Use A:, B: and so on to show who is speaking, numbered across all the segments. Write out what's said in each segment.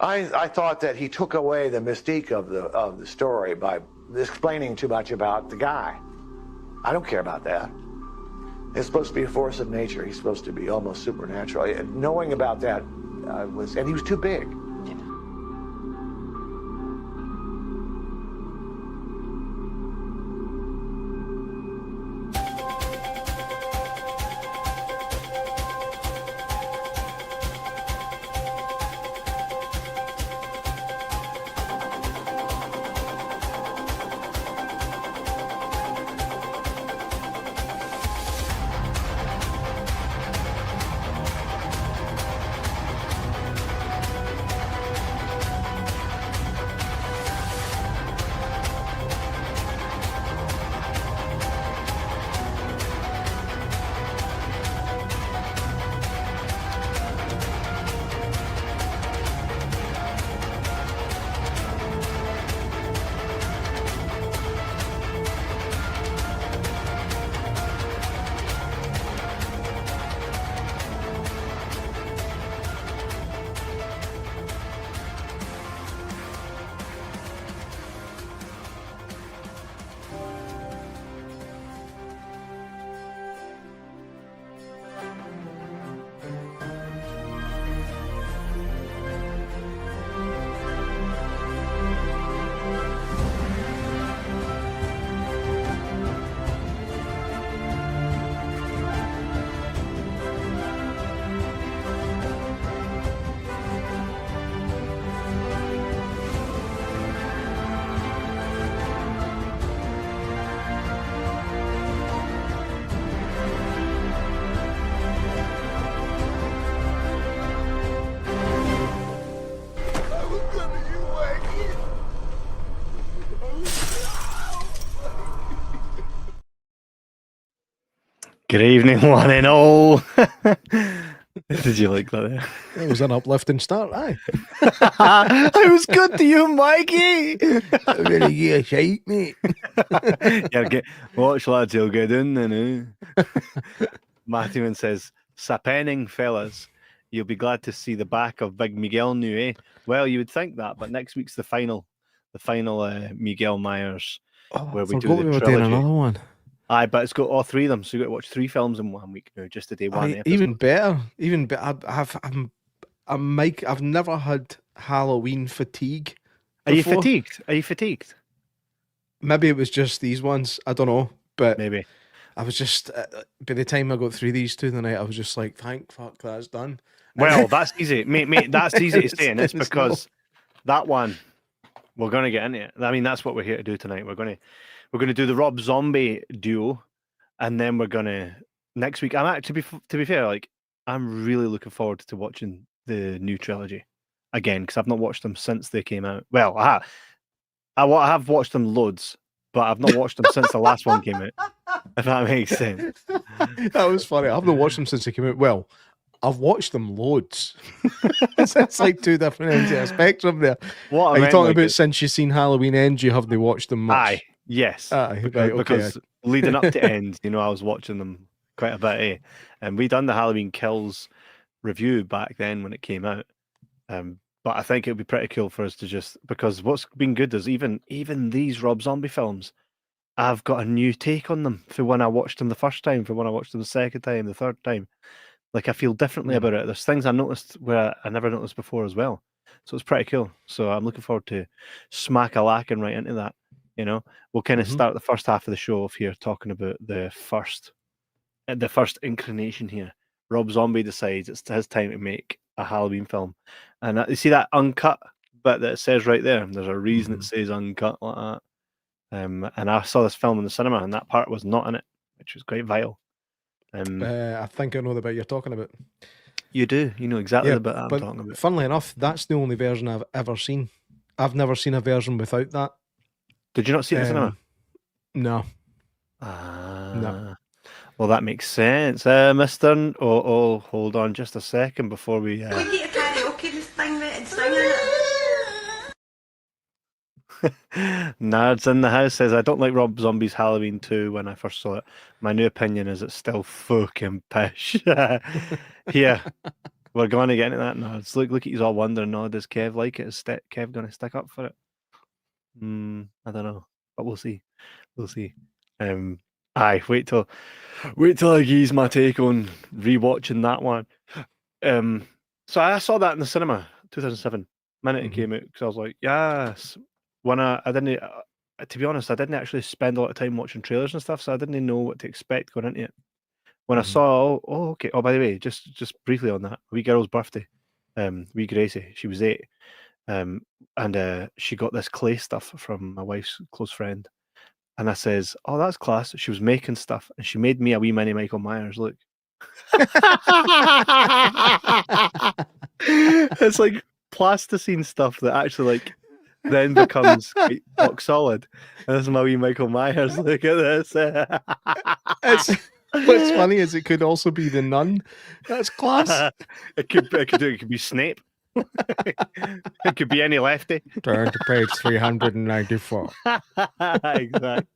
A: I thought that he took away the mystique of the story by explaining too much about the guy. I don't care about that. It's supposed to be a force of nature. He's supposed to be almost supernatural. And knowing about that and he was too big.
B: Good evening, one and all. Did you like that there?
C: It was an uplifting start, aye.
B: It was good to you, Mikey.
C: Really good shape, mate.
B: Yeah, watch lads, you'll get in then. Matthew says, "Sapenning, fellas, you'll be glad to see the back of Big Miguel new, eh?" Well, you would think that, but next week's the final Miguel Myers, where we do the trilogy.
C: Another one.
B: Aye, but it's got all three of them, so you got to watch 3 films in 1 week now, just a day one episode.
C: Even better. I've never had Halloween fatigue.
B: Are you fatigued?
C: Maybe it was just these ones. I don't know, but
B: maybe
C: I was just by the time I got through these 2 the night, I was just like, thank fuck that's done.
B: Well, that's easy, mate. That's easy to say, and it's because that one we're going to get into it. I mean, that's what we're here to do tonight. We're going to do the Rob Zombie duo, and then we're going to next week. I'm actually, to be fair, like I'm really looking forward to watching the new trilogy again because I've not watched them since they came out. Well, I have watched them loads, but I've not watched them since the last one came out. If that makes sense.
C: That was funny. I've not watched them since they came out. Well, I've watched them loads. It's like 2 different ends of a spectrum there.
B: What
C: are you talking about? Since you've seen Halloween Ends, you haven't watched them much?
B: Aye. Yes, because leading up to End, I was watching them quite a bit, eh? And we done the Halloween Kills review back then when it came out. But I think it would be pretty cool for us to just, because what's been good is even these Rob Zombie films, I've got a new take on them for when I watched them the first time, for when I watched them the second time, the third time. Like I feel differently about it. There's things I noticed where I never noticed before as well. So it's pretty cool. So I'm looking forward to smack-a-lacking right into that. We'll kind of start the first half of the show off here talking about the first incarnation here. Rob Zombie decides it's his time to make a Halloween film, and you see that uncut bit that it says right there. There's a reason it says uncut like that. And I saw this film in the cinema, and that part was not in it, which was quite vital.
C: I think I know the bit you're talking about.
B: You do. You know exactly the bit I'm talking about.
C: Funnily enough, that's the only version I've ever seen. I've never seen a version without that.
B: Did you not see it in the cinema?
C: No.
B: No. Well, that makes sense, Mister. Oh, hold on just a second before we.
D: We get a karaoke this thing, mate, and sing it.
B: Nards in the house says, I don't like Rob Zombie's Halloween 2 when I first saw it. My new opinion is it's still fucking pish. Yeah. We're going to get into that now. It's look at you all wondering, no, does Kev like it? Is Kev going to stick up for it? I don't know, but we'll see. We'll see. Aye, wait till I give my take on rewatching that one. So I saw that in the cinema, 2007, minute it came out, because I was like, yes. When I didn't, to be honest, I didn't actually spend a lot of time watching trailers and stuff, so I didn't know what to expect going into it. When I saw, okay. Oh, by the way, just briefly on that, wee girl's birthday, wee Gracie, she was 8, and she got this clay stuff from my wife's close friend, and I says, "Oh, that's class." She was making stuff, and she made me a wee mini Michael Myers. Look, it's like plasticine stuff that actually like then becomes quite rock solid. And this is my wee Michael Myers. Look at this.
C: What's funny is it could also be the nun. That's class.
B: It could be Snape. It could be any lefty.
C: Turn to page 394.
B: Exactly.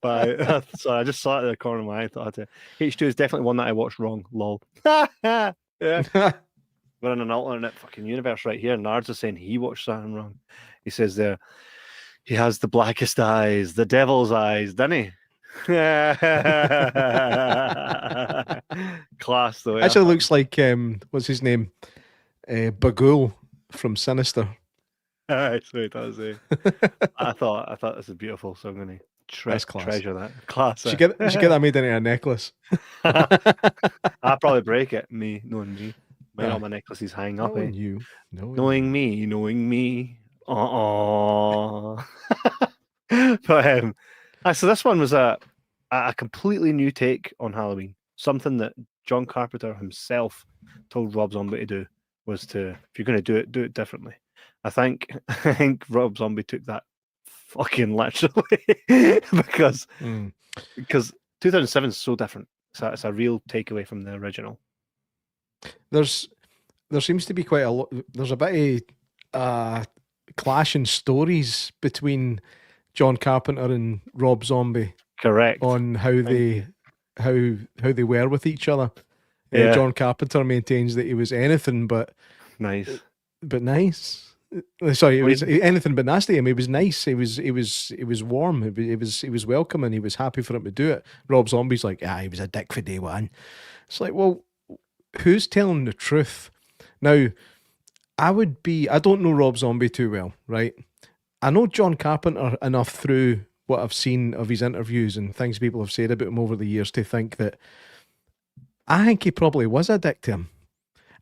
B: But so I just saw it in the corner of my eye. Thought H2 is definitely one that I watched wrong. Lol. Yeah. We're in an alternate fucking universe right here. Nards is saying he watched something wrong. He says there, he has the blackest eyes, the devil's eyes, doesn't he? Class though. Yeah.
C: Actually looks like what's his name? Bagul from Sinister.
B: That's what it does. I thought this is beautiful, so I'm going to treasure that. Class.
C: She get that made into a necklace.
B: I'll probably break it. Me knowing me. All my necklaces hang up.
C: Knowing you,
B: knowing me. But so this one was a completely new take on Halloween. Something that John Carpenter himself told Rob Zombie to do was to, if you're going to do it differently. I think Rob Zombie took that fucking literally because 2007 is so different. So it's a real takeaway from the original.
C: There seems to be quite a lot. There's a bit of clash in stories between John Carpenter and Rob Zombie.
B: Correct.
C: On how they were with each other.
B: Yeah.
C: John Carpenter maintains that he was anything but
B: nice.
C: Sorry, it was anything but nasty. I mean, he was nice. He was warm. He was welcoming. He was happy for him to do it. Rob Zombie's like, he was a dick for day one. It's like, well, who's telling the truth? Now, I don't know Rob Zombie too well, right? I know John Carpenter enough through what I've seen of his interviews and things people have said about him over the years to think that I think he probably was a dick to him.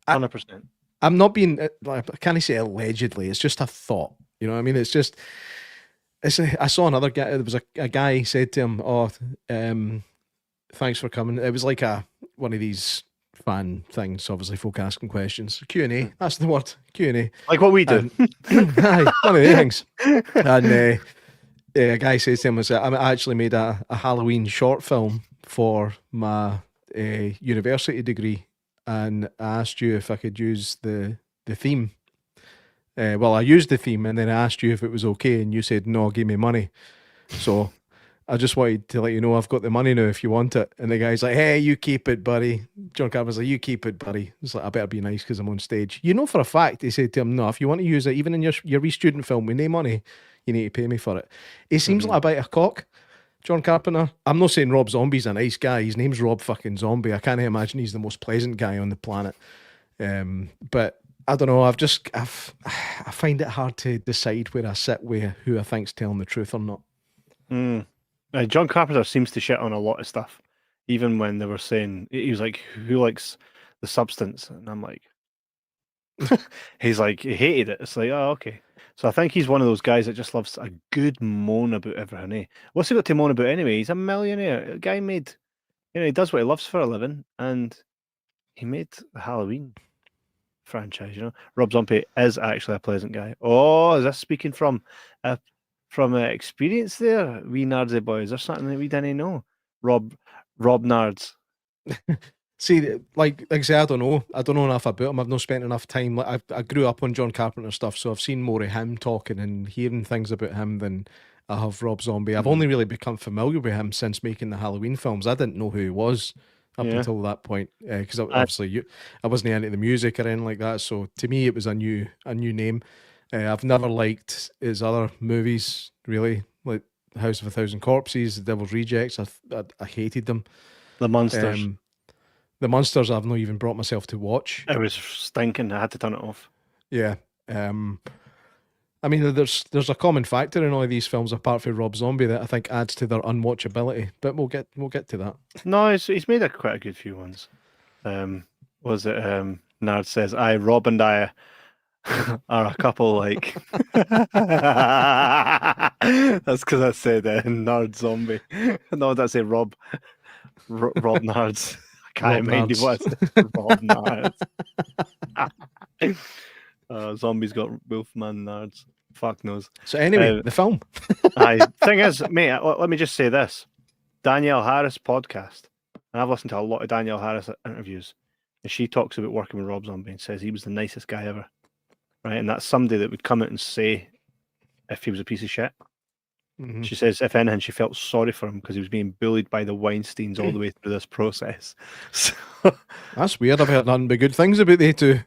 B: 100%.
C: I'm not being, I can't say allegedly, it's just a thought. You know what I mean? I saw another guy, there was a guy said to him, thanks for coming. It was like one of these fan things, obviously folk asking questions. Q&A, that's the word, Q&A.
B: Like what we do.
C: Aye, one of the things. And a guy says to him, I actually made a Halloween short film for my university degree, and I asked you if I could use the theme. Well, I used the theme, and then I asked you if it was okay, and you said, no, give me money. So I just wanted to let you know I've got the money now if you want it. And the guy's like, hey, you keep it, buddy. John Carpenter's like, you keep it, buddy. It's like, I better be nice because I'm on stage. You know for a fact, he said to him, no, if you want to use it, even in your wee student film with no money, you need to pay me for it. He seems like a bit of cock, John Carpenter. I'm not saying Rob Zombie's a nice guy. His name's Rob fucking Zombie. I can't imagine he's the most pleasant guy on the planet. But I don't know. I find it hard to decide where I sit with who I think's telling the truth or not.
B: John Carpenter seems to shit on a lot of stuff. Even when they were saying, he was like, who likes the substance? And I'm like, he's like, he hated it. It's like, oh, okay. So I think he's one of those guys that just loves a good moan about everything. Eh? What's he got to moan about anyway? He's a millionaire. A guy made, he does what he loves for a living, and he made the Halloween franchise. Rob Zombie is actually a pleasant guy. Oh, is this speaking from experience there, wee nardsy boys? There's something that we didn't know. Rob Nards.
C: See, like I say, I don't know enough about him. I've not spent enough time. I grew up on John Carpenter stuff, so I've seen more of him talking and hearing things about him than I have Rob Zombie. I've only really become familiar with him since making the Halloween films. I didn't know who he was up
B: Yeah.
C: until that point, because obviously I wasn't into the music or anything like that. So to me, it was a new name. I've never liked his other movies really, like House of a Thousand Corpses, The Devil's Rejects. I hated them.
B: The Monsters.
C: The Monsters I've not even brought myself to watch.
B: It was stinking. I had to turn it off.
C: Yeah. I mean, there's a common factor in all of these films, apart from Rob Zombie, that I think adds to their unwatchability. But we'll get to that.
B: No, he's made quite a good few ones. Was it Nard says, Rob and I are a couple like that's because I said Nard Zombie. No, that's a Rob Nards. I can't
C: Rob
B: mind you what Rob Nards. Zombies got Wolfman Nards. Fuck knows.
C: So anyway, the film.
B: Thing is, mate, let me just say this. Danielle Harris podcast, and I've listened to a lot of Danielle Harris interviews, and she talks about working with Rob Zombie and says he was the nicest guy ever. Right, and that's somebody that would come out and say if he was a piece of shit.
C: Mm-hmm.
B: She says, if anything, she felt sorry for him because he was being bullied by the Weinsteins all the way through this process. So...
C: That's weird. I've heard nothing but good things about they two.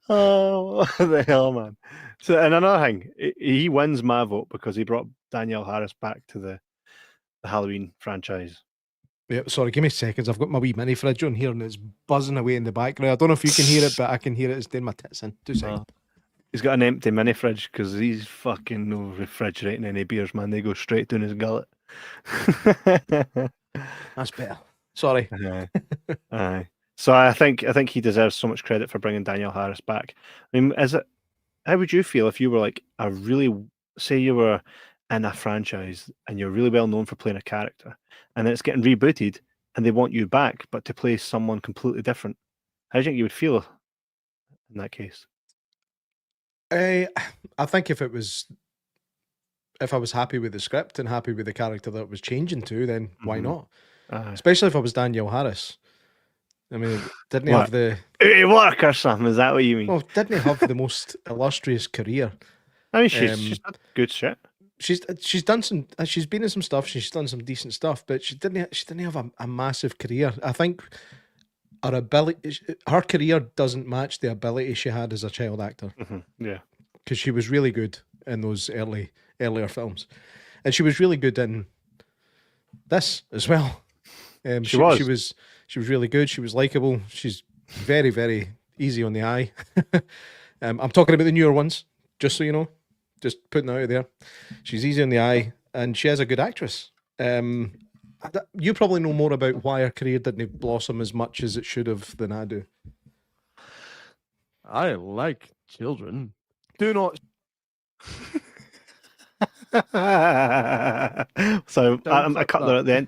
B: Oh, what the hell, man. So, and another thing, he wins my vote because he brought Danielle Harris back to the Halloween franchise.
C: Yeah, sorry, give me seconds. I've got my wee mini fridge on here and it's buzzing away in the background. I don't know if you can hear it, but I can hear it. It's doing my tits in. 2 seconds.
B: He's got an empty mini fridge because he's fucking no refrigerating any beers, man. They go straight down his gullet.
C: That's better. Sorry.
B: Aye. So I think he deserves so much credit for bringing Danielle Harris back. I mean, how would you feel if you were like say you were in a franchise and you're really well known for playing a character, and then it's getting rebooted and they want you back, but to play someone completely different? How do you think you would feel in that case?
C: I think if I was happy with the script and happy with the character that it was changing to, then why not? Especially if I was Danielle Harris. I mean, didn't he have the
B: work or something? Is that what you mean?
C: Well, didn't he have the most illustrious career?
B: I mean, she's done good shit.
C: She's done some. She's been in some stuff. She's done some decent stuff, but she didn't have a massive career. I think her career doesn't match the ability she had as a child actor.
B: Mm-hmm. Yeah,
C: because she was really good in those earlier films, and she was really good in this as well. She was really good. She was likable. She's very, very easy on the eye. I'm talking about the newer ones, just so you know. Just putting it out there. She's easy on the eye, and she is a good actress. You probably know more about why her career didn't blossom as much as it should have than I do.
E: I like children. Do not.
B: So I cut there at the end.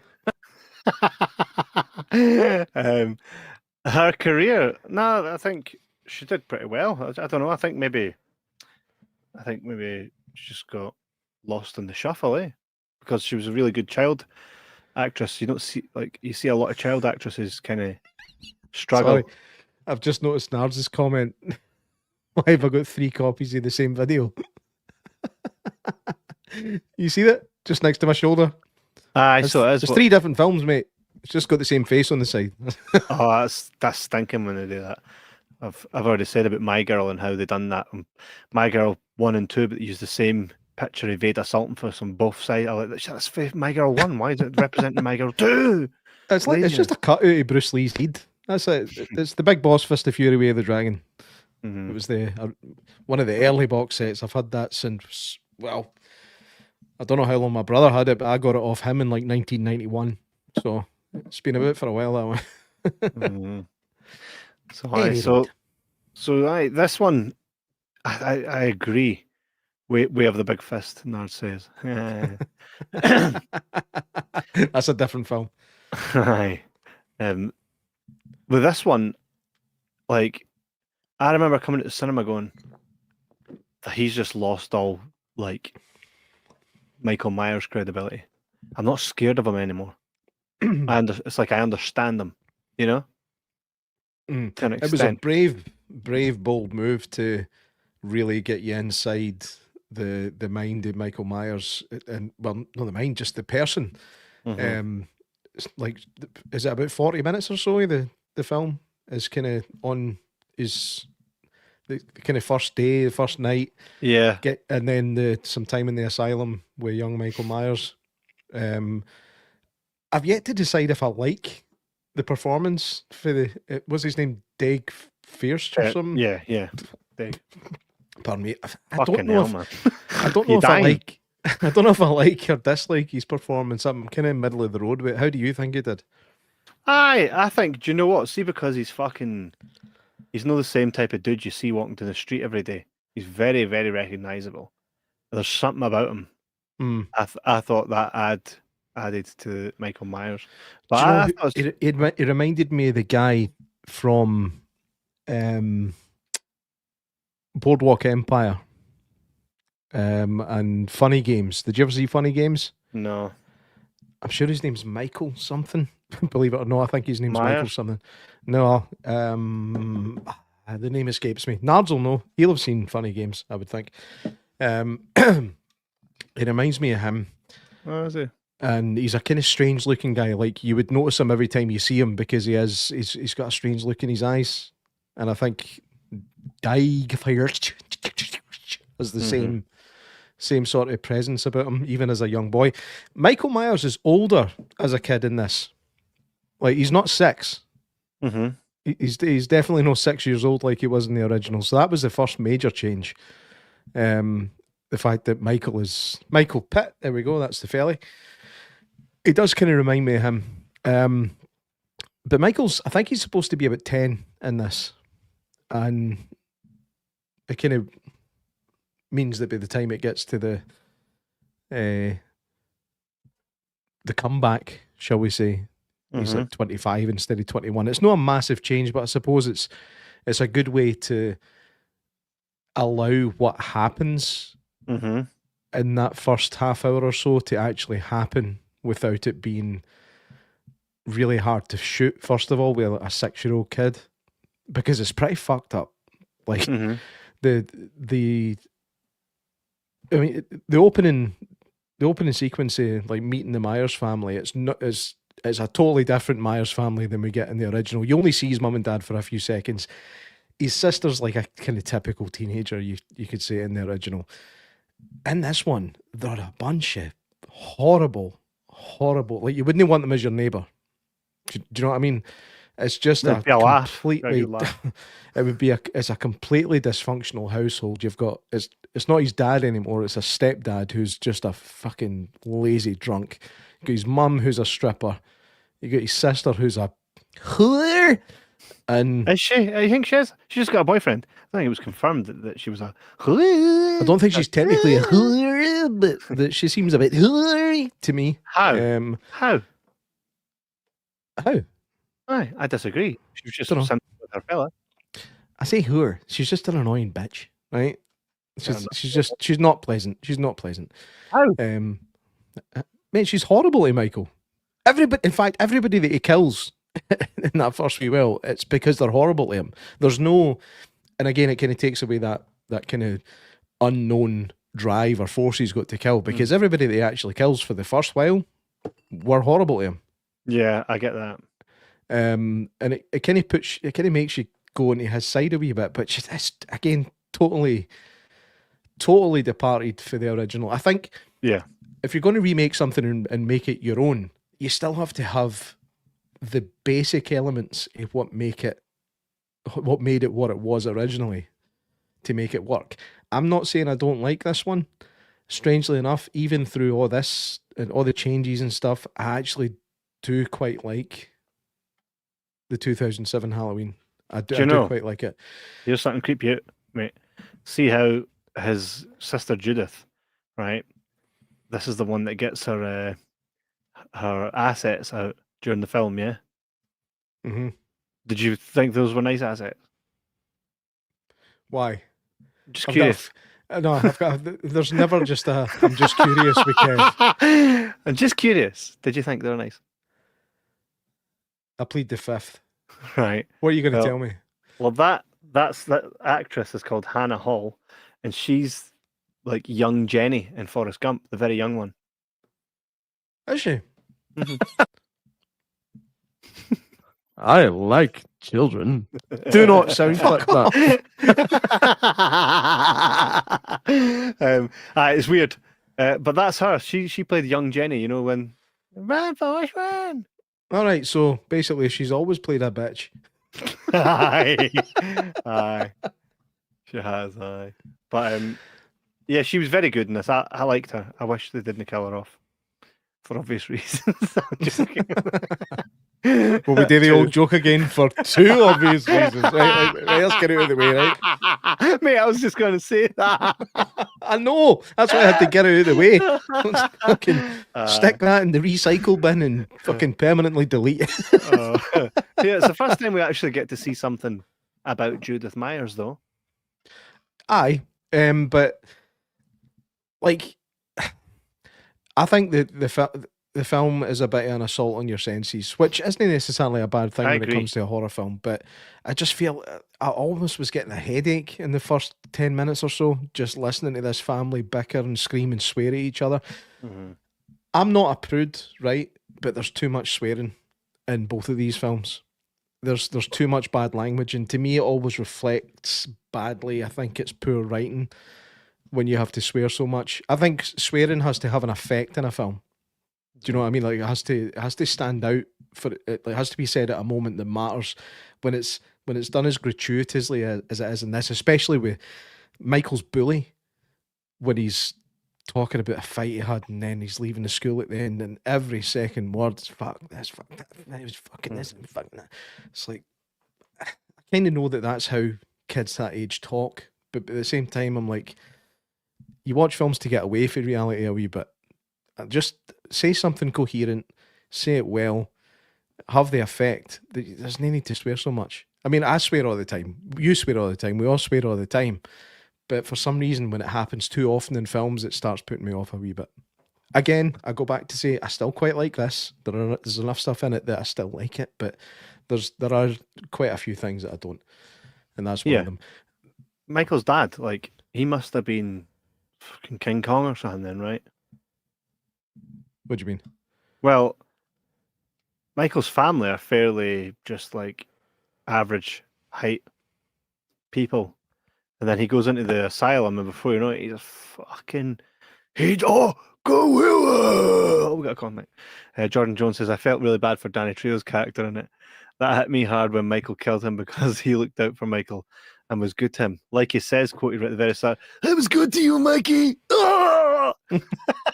B: Her career, no, I think she did pretty well. I don't know. I think maybe she just got lost in the shuffle, because she was a really good child actress. You don't see you see a lot of child actresses kind of struggle.
C: Sorry, I've just noticed Nards' comment. Why have I got 3 copies of the same video? You see that? Just next to my shoulder.
B: Aye, so it is.
C: There's 3 different films, mate. It's just got the same face on the side.
B: Oh, that's stinking when they do that. I've already said about My Girl and how they done that. My Girl 1 and 2, but they used the same picture of Veda Sultanfuss on both sides. I'm like, that's My Girl 1. Why is it representing My Girl 2?
C: It's just a cut out of Bruce Lee's head. That's it. It's the Big Boss Fist of Fury Way of the Dragon. Mm-hmm. It was one of the early box sets. I've had that since, well, I don't know how long my brother had it, but I got it off him in 1991. So it's been about for a while, that one.
B: Mm-hmm. So this one, I agree. We have the big fist, Nard says.
C: That's a different film.
B: Aye. With this one, I remember coming to the cinema going, he's just lost all Michael Myers credibility. I'm not scared of him anymore. It's like I understand him, you know? To an extent.
C: It was a brave, bold move to really get you inside the mind of Michael Myers, and well, not the mind, just the person. It's like, is it about 40 minutes or so? The film is kind of on his the kind of first day, the first night, and then some time in the asylum with young Michael Myers. I've yet to decide if I like the performance for what's his name, Deg Fierce or something.
B: Yeah, Deg.
C: Pardon me.
B: I don't know
C: if I like. I don't know if I like or dislike his performance. I'm kind of middle of the road with it. How do you think he did?
B: I think. Do you know what? See, because he's not the same type of dude you see walking down the street every day. He's very, very recognizable. There's something about him. I thought that added to Michael Myers. But
C: it reminded me of the guy from Boardwalk Empire and Funny Games. Did you ever see Funny Games?
B: No.
C: I'm sure his name's Michael something. Believe it or not, I think his name's
B: Myers?
C: Michael something. No, the name escapes me. Nards will know. He'll have seen Funny Games, I would think. It reminds me of him.
B: Oh, is he?
C: And he's a kind of strange looking guy. Like, you would notice him every time you see him because he's got a strange look in his eyes. And I think Deg Fierce has the same sort of presence about him, even as a young boy. Michael Myers is older as a kid in this. Like, he's not 6. He's definitely not 6 years old like he was in the original. So that was the first major change. The fact that Michael Pitt, there we go, that's the felly. It does kind of remind me of him. But I think he's supposed to be about 10 in this. And it kind of means that by the time it gets to the comeback, shall we say, he's like 25 instead of 21. It's not a massive change, but I suppose it's a good way to allow what happens in that first half hour or so to actually happen without it being really hard to shoot, first of all, with a 6-year-old kid, because it's pretty fucked up. Like, the opening sequence of like meeting the Myers family, it's a totally different Myers family than we get in the original. You only see his mum and dad for a few seconds. His sister's like a kind of typical teenager, you could say, in the original. In this one, they're a bunch of horrible, like, you wouldn't want them as your neighbour. Do you know what I mean? It's just it's a completely dysfunctional household. You've got, it's not his dad anymore, it's a stepdad who's just a fucking lazy drunk. You got his mum who's a stripper. You got his sister who's a whore. And
B: is she? I think she is. She just got a boyfriend. I think it was confirmed that she was a whore.
C: I don't think she's technically a whore, but that she seems a bit whore to me.
B: How? How? I disagree. She was just something with her fella.
C: I say whore. She's just an annoying bitch, right? She's not pleasant. She's not pleasant.
B: How?
C: Mate, she's horrible to Michael. In fact, everybody that he kills in that first wee while, it's because they're horrible to him. There's no, and again, it kind of takes away that kind of unknown drive or force he's got to kill, because everybody that he actually kills for the first while were horrible to him.
B: Yeah, I get that.
C: And it kind of makes you go into his side a wee bit, but it's again totally departed for the original. I think if you're going to remake something and make it your own, you still have to have the basic elements of what made it what it was originally to make it work. I'm not saying I don't like this one. Strangely enough, even through all this and all the changes and stuff, I actually do quite like the 2007 Halloween. I do quite like it.
B: Here's something creep you out, mate. See how his sister Judith, right? This is the one that gets her assets out during the film, yeah?
C: Mm-hmm.
B: Did you think those were nice assets?
C: Why?
B: Just curious.
C: There's never just I'm just curious because...
B: I'm just curious. Did you think they were nice?
C: I plead the fifth.
B: Right.
C: What are you going to tell me?
B: Well, that actress is called Hannah Hall, and she's like young Jenny in Forrest Gump, the very young one.
C: Is she?
E: I like children. Do not sound like that.
B: It's weird, but that's her. She played young Jenny. You know, when run, Forrest, run.
C: All right, so basically, she's always played a bitch.
B: Aye, aye, she has. Aye, but yeah, she was very good in this. I liked her. I wish they didn't kill her off for obvious reasons. I'm joking.
C: Well, we do the old joke again for two obvious reasons. Right, let's get it out of the way, right?
B: Mate, I was just going to say that.
C: I know. That's why I had to get it out of the way. Let's fucking stick that in the recycle bin and fucking permanently delete it.
B: Yeah, it's the first time we actually get to see something about Judith Myers, though.
C: Aye, but like, I think the film is a bit of an assault on your senses, which isn't necessarily a bad thing when it comes to a horror film. But I just feel I almost was getting a headache in the first 10 minutes or so, just listening to this family bicker and scream and swear at each other.
B: Mm-hmm.
C: I'm not a prude, right? But there's too much swearing in both of these films. There's too much bad language, and to me, it always reflects badly. I think it's poor writing when you have to swear so much. I think swearing has to have an effect in a film. Do you know what I mean? Like, it has to stand out for it. It has to be said at a moment that matters. When it's done as gratuitously as it is in this, especially with Michael's bully, when he's talking about a fight he had and then he's leaving the school at the end, and every second word's fuck this, fuck that, I was fucking this and fucking that. It's like, I kind of know that that's how kids that age talk, but at the same time, I'm like, you watch films to get away from reality a wee bit. Just say something coherent, say it well, have the effect. There's no need to swear so much. I mean, I swear all the time. You swear all the time. We all swear all the time. But for some reason, when it happens too often in films, it starts putting me off a wee bit. Again, I go back to say I still quite like this. There's enough stuff in it that I still like it, but there are quite a few things that I don't, and that's one of them.
B: Michael's dad, like, he must have been fucking King Kong or something then, right?
C: What do you mean?
B: Well, Michael's family are fairly just like average height people. And then he goes into the asylum, and before you know it, he's a fucking... go Willa! We got a comment. Jordan Jones says, I felt really bad for Danny Trejo's character in it. That hit me hard when Michael killed him because he looked out for Michael and was good to him. Like he says, quoted right at the very start, I was good to you, Mikey!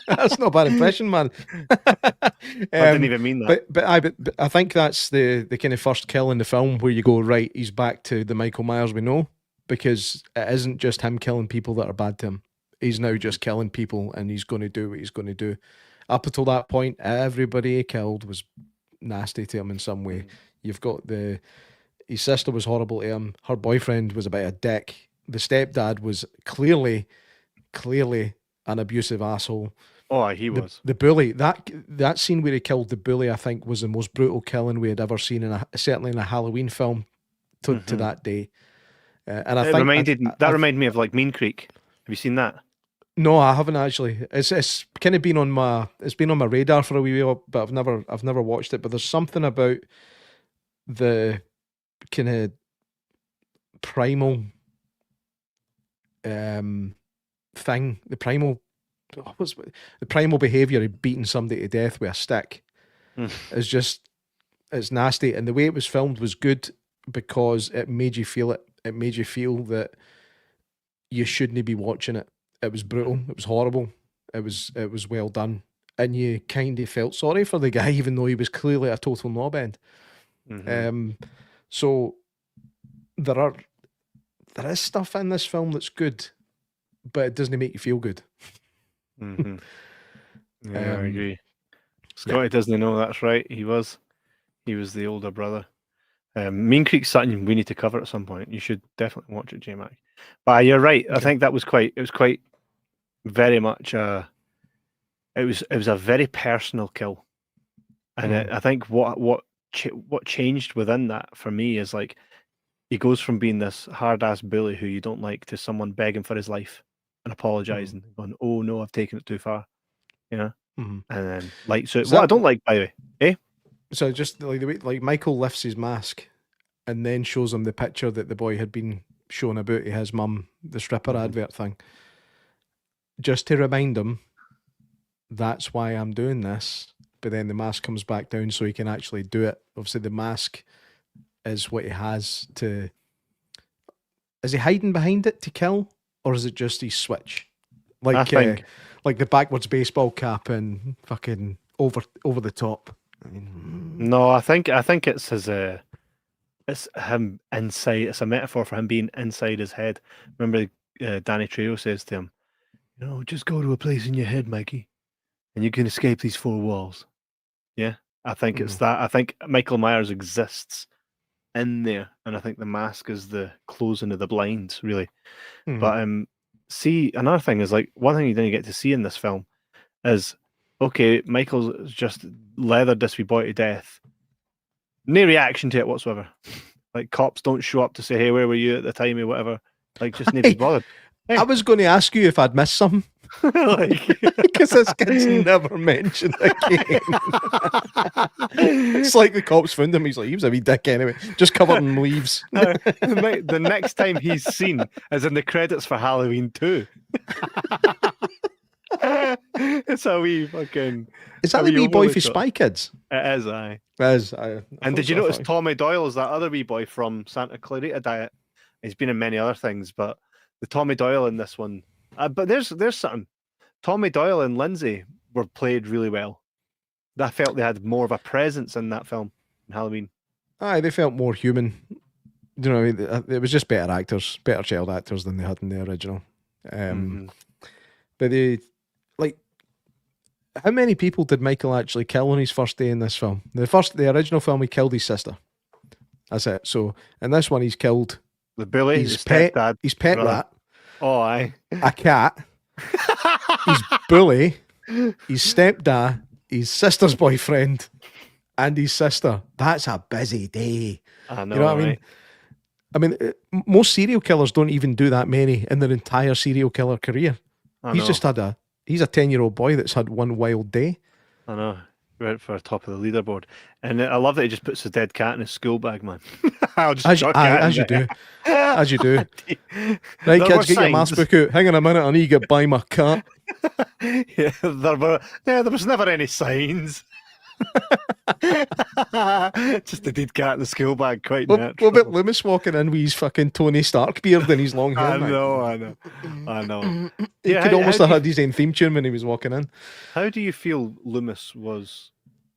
C: That's not a bad impression, man.
B: I didn't even mean that.
C: But I think that's the kind of first kill in the film where you go, right, he's back to the Michael Myers we know, because it isn't just him killing people that are bad to him. He's now just killing people, and he's going to do what he's going to do. Up until that point, everybody he killed was nasty to him in some way. You've got his sister was horrible to him. Her boyfriend was about a dick. The stepdad was clearly an abusive asshole.
B: Oh, he was.
C: The bully, that scene where he killed the bully, I think, was the most brutal killing we had ever seen certainly in a Halloween film to that day. And I think
B: that reminded me of like Mean Creek. Have you seen that?
C: No, I haven't actually. It's kind of been on my radar for a wee while, but I've never watched it. But there's something about the kind of primal thing, the primal behavior of beating somebody to death with a stick is just, it's nasty. And the way it was filmed was good because it made you feel it. It made you feel that you shouldn't be watching it. It was brutal. It was horrible. It was well done. And you kind of felt sorry for the guy, even though he was clearly a total knobhead. So there is stuff in this film that's good, but it doesn't make you feel good.
B: Yeah, I agree. Scotty doesn't know that's right. He was the older brother. Mean Creek's something we need to cover at some point. You should definitely watch it, J Mac. But you're right. I think that was quite very much it was a very personal kill, and I think what changed within that for me is like he goes from being this hard ass bully who you don't like to someone begging for his life, and apologising, going, "Oh no, I've taken it too far," you know.
C: Mm-hmm.
B: And then so what I don't like, by the way,
C: So just like the way, like Michael lifts his mask, and then shows him the picture that the boy had been shown about to his mum, the stripper advert thing, just to remind him, that's why I'm doing this. But then the mask comes back down so he can actually do it. Obviously, the mask is what he has to. Is he hiding behind it to kill, or is it just his switch? Like,
B: I think...
C: like the backwards baseball cap and fucking over the top. I mean,
B: No, I think it's his. It's him inside. It's a metaphor for him being inside his head. Remember, Danny Trejo says to him, just go to a place in your head, Mikey, and you can escape these four walls. Yeah, I think it's that. I think Michael Myers exists in there, and I think the mask is the closing of the blinds, really. But see, another thing is, like, one thing you didn't get to see in this film is, okay, Michael's just leathered this wee boy to death. No reaction to it whatsoever. Like, cops don't show up to say, "Hey, where were you at the time?" or whatever. Like, just nobody bothered. Hey.
C: I was going to ask you if I'd missed something. Because this kid's never mentioned again. It's like the cops found him. He's like, he was a wee dick anyway, just covered in leaves.
B: The next time he's seen is in the credits for Halloween 2. It's a wee fucking...
C: Is that the wee boy for Spy Kids?
B: It is, aye.
C: It is,
B: and did you notice Tommy Doyle is that other wee boy from Santa Clarita Diet? He's been in many other things, but the Tommy Doyle in this one... but there's something. Tommy Doyle and Lindsay were played really well. I felt they had more of a presence in that film, in Halloween.
C: Aye, they felt more human. You know, it was just better actors, better child actors than they had in the original. But they, like, how many people did Michael actually kill on his first day in this film? The original film, he killed his sister. That's it. So in this one, he's killed
B: the bully,
C: his pet rat.
B: Oh, aye.
C: A cat. His bully, his stepdad, his sister's boyfriend, and his sister. That's a busy day.
B: I know,
C: you know what I mean? I mean, most serial killers don't even do that many in their entire serial killer career. He's just had he's a 10-year-old boy that's had one wild day.
B: I know. Right for top of the leaderboard. And I love that he just puts the dead cat in his school bag, man.
C: as you do. Right, kids, get your maths book out. Hang on a minute, I need to get by my cat.
B: There was never any signs. Just a dead cat in the school bag, quite natural.
C: What about Loomis walking in with his fucking Tony Stark beard and his long hair?
B: I know.
C: He could almost have had his own theme tune when he was walking in.
B: How do you feel Loomis was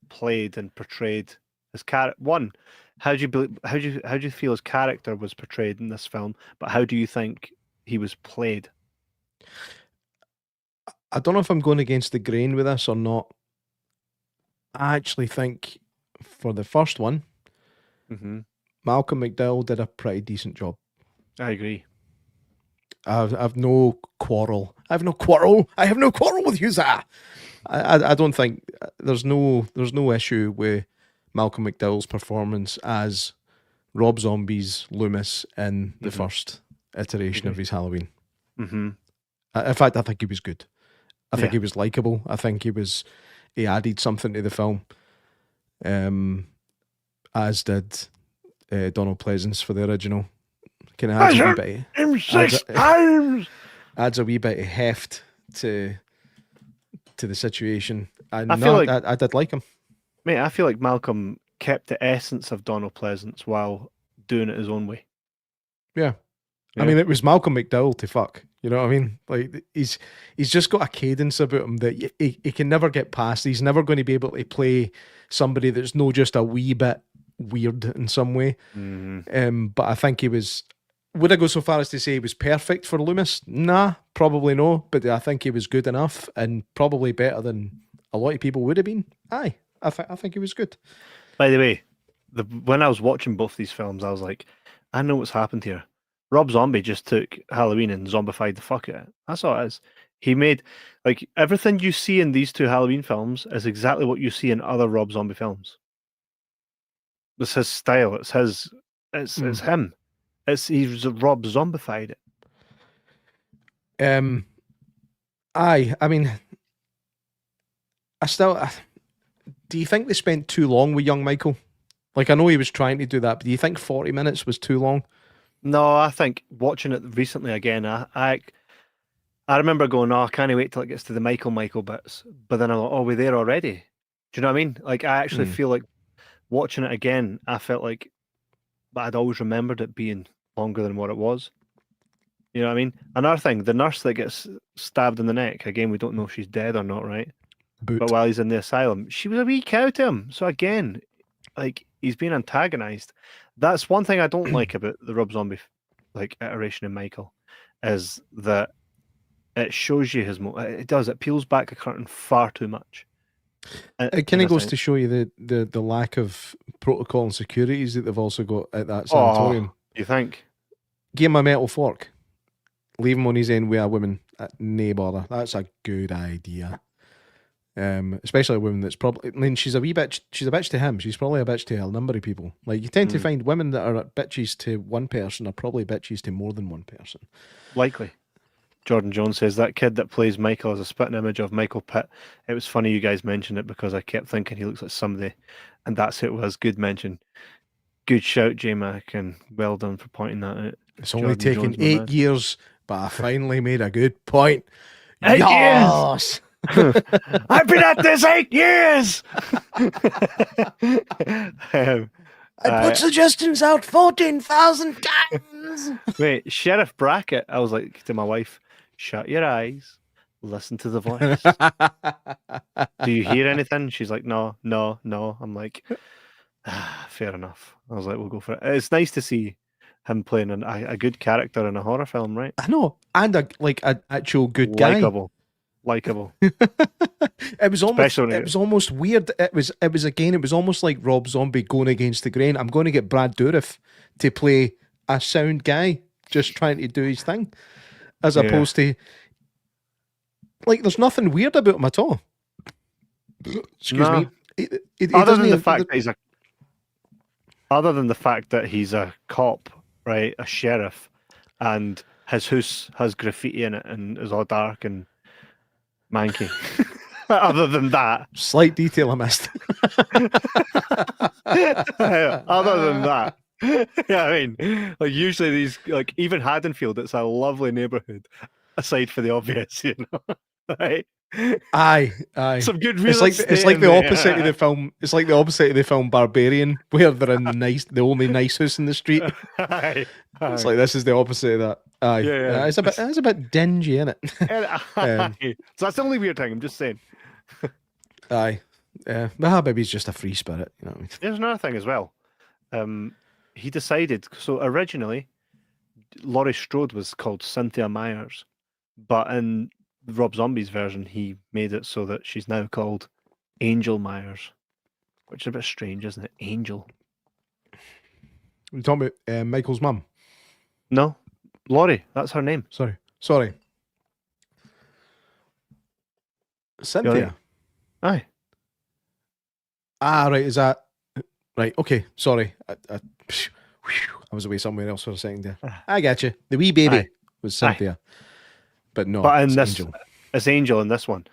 B: played and portrayed as character? One, how do you feel his character was portrayed in this film? But how do you think he was played?
C: I don't know if I'm going against the grain with this or not. I actually think for the first one, Malcolm McDowell did a pretty decent job.
B: I agree.
C: I've no quarrel. I have no quarrel with you, sir. I don't think there's no issue with Malcolm McDowell's performance as Rob Zombie's Loomis in the first iteration of his Halloween. In fact, I think he was good. I think he was likable. I think he added something to the film, as did Donald Pleasance for the original. Kind of adds a wee bit of heft to the situation. And I did like him.
B: Mate, I feel like Malcolm kept the essence of Donald Pleasance while doing it his own way.
C: Yeah. I mean, it was Malcolm McDowell to fuck. You know what I mean? Like, he's just got a cadence about him that he can never get past. He's never going to be able to play somebody that's no just a wee bit weird in some way. But I think he was... Would I go so far as to say he was perfect for Loomis? Nah, probably no. But I think he was good enough and probably better than a lot of people would have been. Aye, I think he was good.
B: By the way, when I was watching both these films, I was like, I know what's happened here. Rob Zombie just took Halloween and zombified the fuck out of it. That's all it is. He made, like, everything you see in these two Halloween films is exactly what you see in other Rob Zombie films. It's his style. It's him. He's Rob Zombified it.
C: Aye, I mean, do you think they spent too long with young Michael? Like, I know he was trying to do that, but do you think 40 minutes was too long?
B: No, I think watching it recently again, I remember going, oh, I can't wait till it gets to the Michael bits. But then I'm like, oh, we're there already. Do you know what I mean? Like, I actually feel like watching it again, I felt like I'd always remembered it being longer than what it was. You know what I mean? Another thing, the nurse that gets stabbed in the neck, again, we don't know if she's dead or not, right? But while he's in the asylum, she was a wee cow to him. So again, like, he's being antagonized. That's one thing I don't like about the Rob Zombie like iteration in Michael, is that it shows you his it peels back a curtain far too much.
C: It kind of goes to show you the lack of protocol and securities that they've also got at that sanatorium.
B: You think?
C: Give him a metal fork, leave him on his end with a woman. Nay bother. That's a good idea. Especially a woman that's probably, I mean, she's a bitch to him. She's probably a bitch to a number of people. Like, you tend to find women that are bitches to one person are probably bitches to more than one person.
B: Likely. Jordan Jones says that kid that plays Michael is a spitting image of Michael Pitt. It was funny you guys mentioned it because I kept thinking he looks like somebody, and that's who it was. Good mention. Good shout, J Mac, and well done for pointing that out.
C: It's only taken 8 years, but I finally made a good point.
B: 8
C: years!
B: I've been at this 8 years.
C: I put suggestions out 14,000 times.
B: Wait, Sheriff Brackett. I was like to my wife, shut your eyes, listen to the voice. Do you hear anything? She's like, no. I'm like, fair enough. I was like, we'll go for it. It's nice to see him playing a good character in a horror film, right?
C: I know, and an actual good guy.
B: Likeable.
C: It was almost weird. It was almost like Rob Zombie going against the grain. I'm going to get Brad Dourif to play a sound guy just trying to do his thing, as opposed to, like, there's nothing weird about him at all. Excuse me.
B: Other than the fact that he's a cop, right, a sheriff, and his house has graffiti in it and is all dark and manky. Other than that,
C: slight detail I missed.
B: Other than that, yeah, I mean, like, usually these, like, even Haddonfield, it's a lovely neighborhood, aside for the obvious, you know, right?
C: Aye.
B: Some good real
C: It's like the opposite of the film. It's like the opposite of the film Barbarian, where they're in the only nice house in the street.
B: Aye.
C: It's like this is the opposite of that. Aye.
B: Yeah.
C: It's a bit dingy, isn't it?
B: So that's the only weird thing. I'm just saying.
C: Aye. But baby's just a free spirit. You know what I mean?
B: There's another thing as well. He decided. So originally, Laurie Strode was called Cynthia Myers, but in Rob Zombie's version, he made it so that she's now called Angel Myers, which is a bit strange, isn't it? Angel.
C: You're talking about Michael's mum?
B: No, Laurie. That's her name.
C: Sorry. Cynthia.
B: Aye.
C: Right. Is that right? Okay. Sorry. I was away somewhere else for a second there. I got you. The wee baby was Cynthia. But no,
B: but in this,
C: Angel.
B: It's Angel in this one,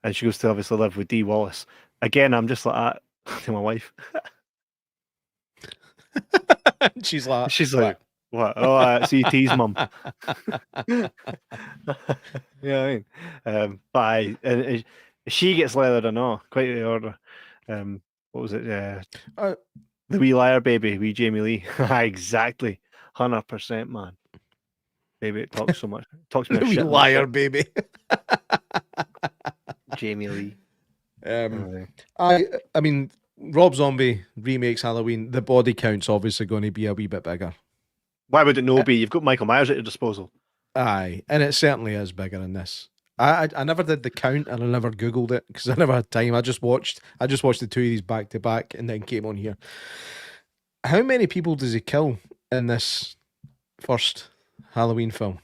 B: and she goes to obviously live with Dee Wallace. Again, I'm just like that to my wife.
C: She's like,
B: what? Oh, it's E.T.'s mum. Yeah, I mean, but she gets leathered and all, quite the order. What was it? The wee liar baby, wee Jamie Lee. Exactly, 100%, man. Baby, it talks so much. Talks me a shit.
C: Liar, baby.
B: Jamie Lee.
C: I mean, Rob Zombie remakes Halloween. The body count's obviously going to be a wee bit bigger.
B: Why would it not be? You've got Michael Myers at your disposal.
C: Aye, and it certainly is bigger in this. I never did the count, and I never Googled it because I never had time. I just watched the two of these back to back, and then came on here. How many people does he kill in this first Halloween film?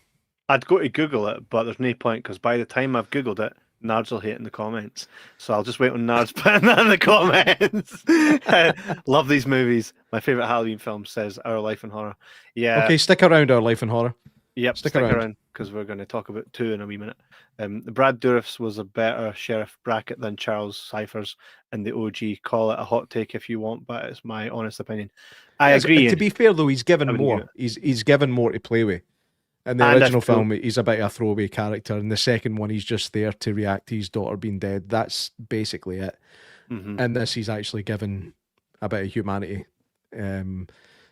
B: I'd go to Google it, but there's no point because by the time I've Googled it, Nards will hate in the comments. So I'll just wait on Nards putting that in the comments. Love these movies. My favourite Halloween film says Our Life in Horror. Yeah.
C: Okay, stick around, Our Life in Horror.
B: Yep, stick around because we're going to talk about 2 in a wee minute. Brad Dourif's was a better Sheriff Brackett than Charles Cyphers in the OG. Call it a hot take if you want, but it's my honest opinion. I agree.
C: To be fair, though, he's given more. He's given more to play with. In the original film, he's a bit of a throwaway character. In the second one, he's just there to react to his daughter being dead. That's basically it. And this, he's actually given a bit of humanity.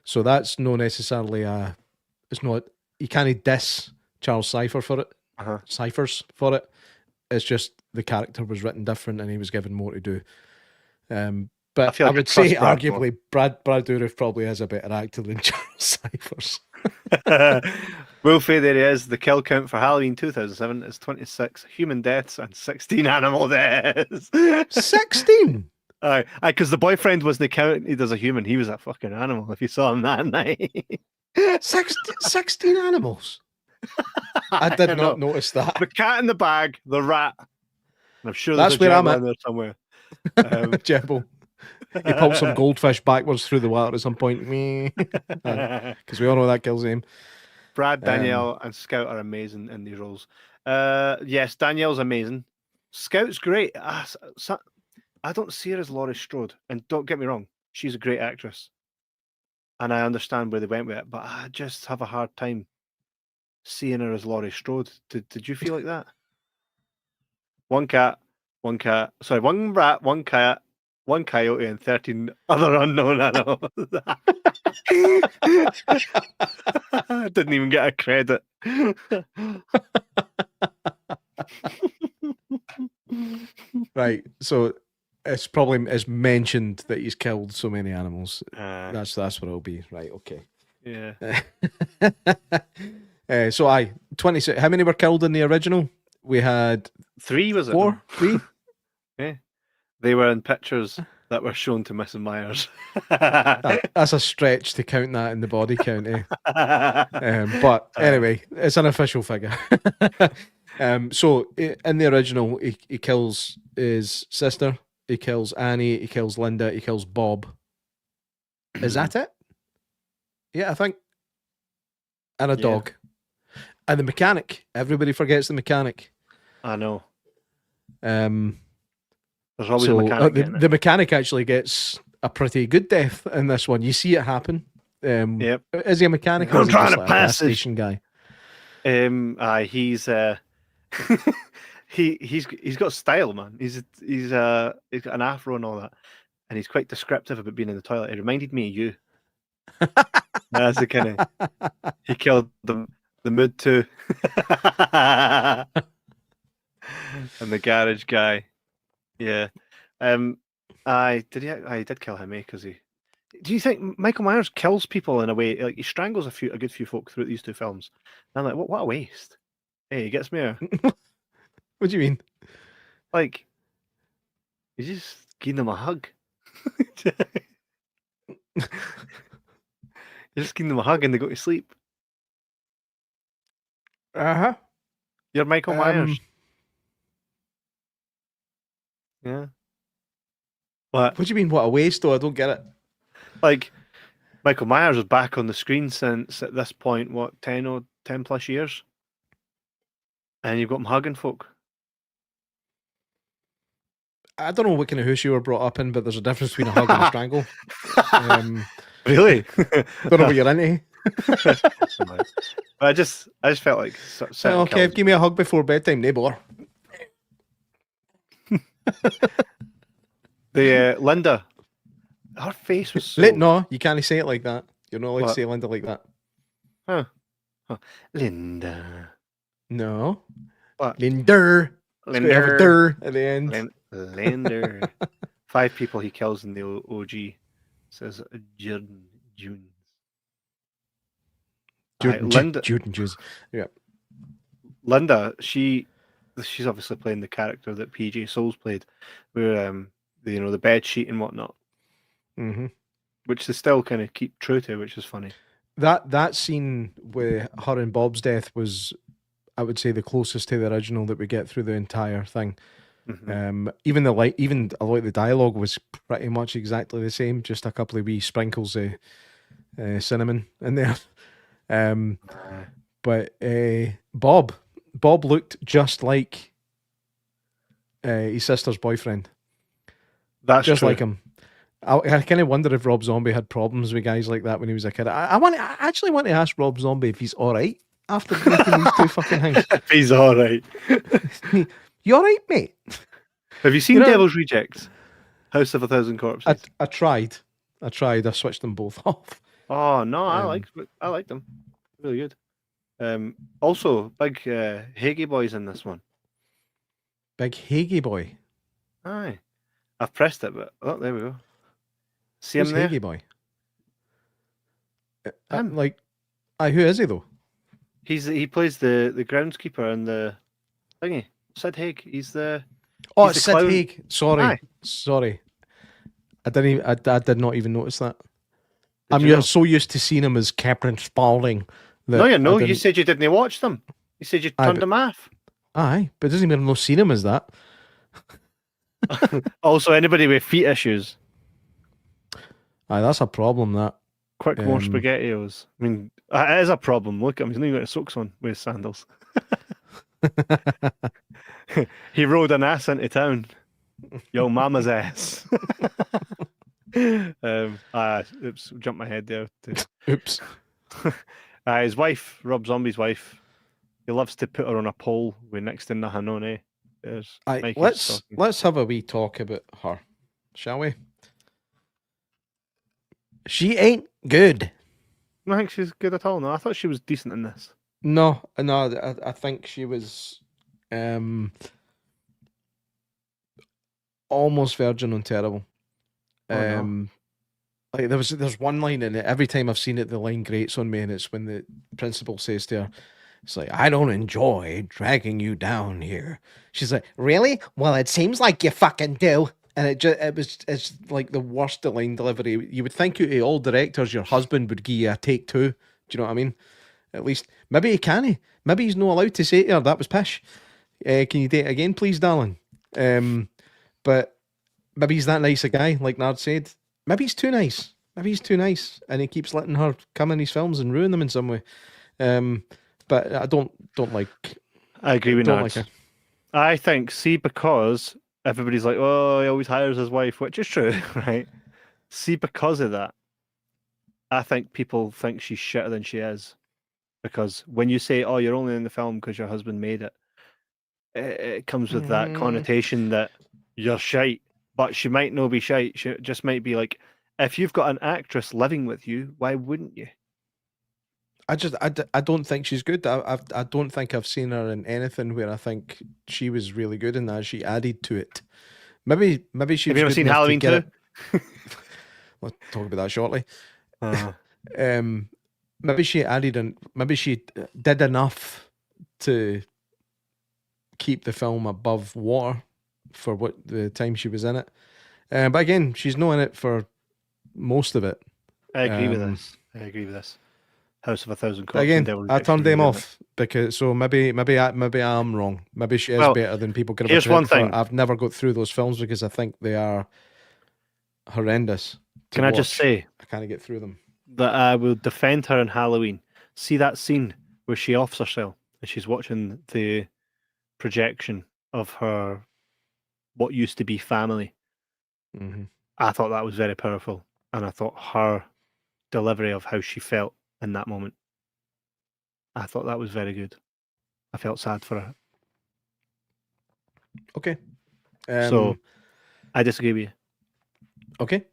C: So that's not necessarily it's not, you can't diss Charles Cyphers for it. It's just the character was written different and he was given more to do. But I would say arguably Brad Dourif probably is a better actor than Charles Cyphers.
B: Wolfie, there he is. The kill count for Halloween 2007 is 26 human deaths and 16 animal deaths.
C: 16?
B: Aye, because the boyfriend wasn't counted as a human. He was a fucking animal if you saw him that night.
C: 16 animals? I did not notice that.
B: The cat in the bag, the rat. And I'm sure
C: that's where I'm at
B: there somewhere.
C: Jebble. He pulled some goldfish backwards through the water at some point. Because we all know that kills him.
B: Brad, Danielle, and Scout are amazing in these roles. Yes, Danielle's amazing. Scout's great. I don't see her as Laurie Strode. And don't get me wrong, she's a great actress. And I understand where they went with it, but I just have a hard time seeing her as Laurie Strode. Did you feel like that? One rat, one cat, one coyote, and 13 other unknown animals. Didn't even get a credit.
C: Right, so it's mentioned that he's killed so many animals. That's what it'll be. Right, okay.
B: Yeah.
C: So 26. How many were killed in the original? We had
B: 3, was it?
C: 4? 3?
B: Yeah. They were in pictures that were shown to Mrs. Myers.
C: That's a stretch to count that in the body count, eh? But anyway, it's an official figure. So in the original, he kills his sister, he kills Annie, he kills Linda, he kills Bob. Is that it? Yeah, I think. And a dog. And the mechanic. Everybody forgets the mechanic.
B: I know. There's always a mechanic.
C: The mechanic actually gets a pretty good death in this one. You see it happen.
B: Yep.
C: Is he a mechanic?
B: I'm trying to pass
C: station guy.
B: He's he's got style, man. He's got an afro and all that, and he's quite descriptive about being in the toilet. It reminded me of you. That's the kind of he killed the mood too, and the garage guy. Yeah, I did kill him, because he. Do you think Michael Myers kills people in a way like he strangles a good few folk through these 2 films? And I'm like, what a waste! Hey, he gets me a.
C: What do you mean?
B: Like, you just give them a hug. You just give them a hug and they go to sleep. You're Michael Myers. Yeah. What
C: do you mean? What a waste? Though I don't get it.
B: Like, Michael Myers was back on the screen since at this point, 10 plus years, and you've got him hugging folk.
C: I don't know what kind of house you were brought up in, but there's a difference between a hug and a strangle.
B: Really?
C: Don't know what you're into.
B: I just felt like.
C: Okay, give me a hug before bedtime, neighbour.
B: The Linda, her face was so...
C: No, you can't say it like that. You're not allowed to say Linda like that.
B: Huh. Linda.
C: No.
B: What?
C: Linda.
B: Linder
C: at the end.
B: Linder. 5 people he kills in the OG. Says Jordan Jones.
C: Jordan Jones. Yeah.
B: Linda, she's obviously playing the character that PJ Souls played, where the bed sheet and whatnot.
C: Mm-hmm.
B: Which they still kind of keep true to, which is funny.
C: That scene with her and Bob's death was, I would say, the closest to the original that we get through the entire thing. Mm-hmm. Even a lot of the dialogue was pretty much exactly the same, just a couple of wee sprinkles of cinnamon in there. But Bob looked just like his sister's boyfriend.
B: That's
C: just
B: true.
C: like him. I kind of wonder if Rob Zombie had problems with guys like that when he was a kid. I actually want to ask Rob Zombie if he's all right after making these two fucking things.
B: He's all right.
C: You all right, mate?
B: Have you seen Devil's Rejects? House of a Thousand Corpses.
C: I tried. I switched them both off.
B: Oh no, I like them. Really good. Also, big Hagee boys in this one.
C: Big Hagee boy.
B: Aye, I've pressed it, but oh, there we go. See
C: Who's
B: him there?
C: Hagee boy?
B: Him.
C: Who is he though?
B: He plays the groundskeeper and the thingy. Sid Haig. He's the
C: Oh,
B: he's
C: it's
B: the
C: Sid
B: clown.
C: Haig. Sorry.
B: Aye.
C: Sorry. I did not even notice that.
B: Did you know?
C: So used to seeing him as Captain Spaulding.
B: No, you know.
C: I
B: You
C: didn't-
B: said you didn't watch them. You said you turned
C: but-
B: them off.
C: Aye, but it doesn't mean I've not seen him as that.
B: Also, anybody with feet issues,
C: Aye, that's a problem, that.
B: quick more
C: Um,
B: spaghettios. I mean, it is a problem. Look at him. He's not even got his socks on with his sandals. He rode an ass into town. Yo, mama's ass. Oops, jumped my head there.
C: Oops.
B: His wife, Rob Zombie's wife, he loves to put her on a pole with next to Nahanone. There's
C: Aye,
B: Mikey's talking.
C: let's have a wee talk about her, shall we? She ain't good.
B: I don't think she's good at all. No, I thought she was decent in this.
C: No, I think she was almost virgin on terrible.
B: Oh, no.
C: Like there's one line in it. Every time I've seen it, the line grates on me, and it's when the principal says to her, "It's like, I don't enjoy dragging you down here." She's like, "Really? Well, it seems like you fucking do." And it's like the worst line delivery. You would think out of all directors, your husband would give you a take two. Do you know what I mean? At least maybe he can. Maybe he's not allowed to say to her, "That was pish. Can you date again, please, darling?" But maybe he's that nice a guy, like Nard said. Maybe he's too nice. And he keeps letting her come in his films and ruin them in some way. But I don't like.
B: I agree with
C: don't
B: Nads.
C: like her.
B: I think, see, because everybody's like, oh, he always hires his wife, which is true, right? See, because of that, I think people think she's shitter than she is. Because when you say, oh, you're only in the film because your husband made it, it comes with that connotation that you're shite. But she might not be shite. She just might be like, if you've got an actress living with you, why wouldn't you?
C: I don't think she's good. I don't think I've seen her in anything where I think she was really good in that. She added to it. Maybe she.
B: Have
C: was
B: you ever
C: good
B: seen
C: enough to
B: Halloween
C: get
B: 2?
C: it. We'll talk about that shortly.
B: Uh,
C: Maybe she added and maybe she did enough to keep the film above water for what the time she was in it. But again, she's not in it for most of it.
B: I agree with
C: Um,
B: this. I agree with this. House of a Thousand
C: But
B: Corpses.
C: again,
B: and Devil's
C: I
B: Rejects
C: turned them
B: really good.
C: off because so maybe I'm wrong. Maybe she is
B: Well,
C: better than people give her
B: here's
C: credit
B: one
C: for.
B: thing.
C: I've never got through those films because I think they are horrendous. to
B: Can I just
C: watch.
B: say
C: I can't get through them.
B: that I will defend her in Halloween. See that scene where she offs herself and she's watching the projection of her what used to be family.
C: Mm-hmm.
B: I thought that was very powerful, and I thought her delivery of how she felt in that moment, I thought that was very good. I felt sad for her.
C: Okay.
B: So I disagree with you.
C: Okay.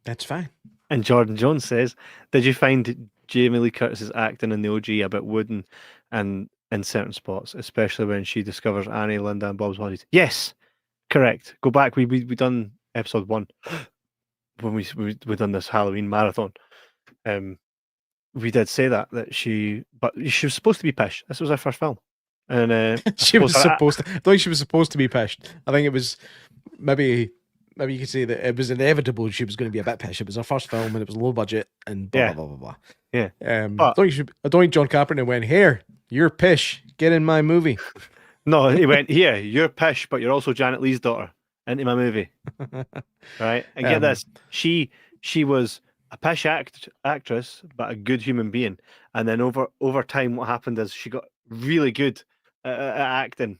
C: That's fine.
B: And Jordan Jones says, did you find Jamie Lee Curtis's acting in the OG a bit wooden and in certain spots, especially when she discovers Annie, Linda, and Bob's bodies? Yes, correct. Go back. We done episode 1 when we done this Halloween marathon. We did say that she was supposed to be pish. This was her first film, and I
C: She was
B: suppose her-
C: supposed to. I don't think she was supposed to be pissed. I think it was maybe you could say that it was inevitable she was going to be a bit pissed. It was her first film and it was low budget and blah
B: Yeah.
C: blah blah blah.
B: Yeah.
C: I don't think John Carpenter went, "Here, you're pish. Get in my movie."
B: No, he went, here, you're pish, but you're also Janet Leigh's daughter into my movie. Right? And get
C: Um,
B: this. She was a pish actress, but a good human being. And then over time, what happened is she got really good at acting.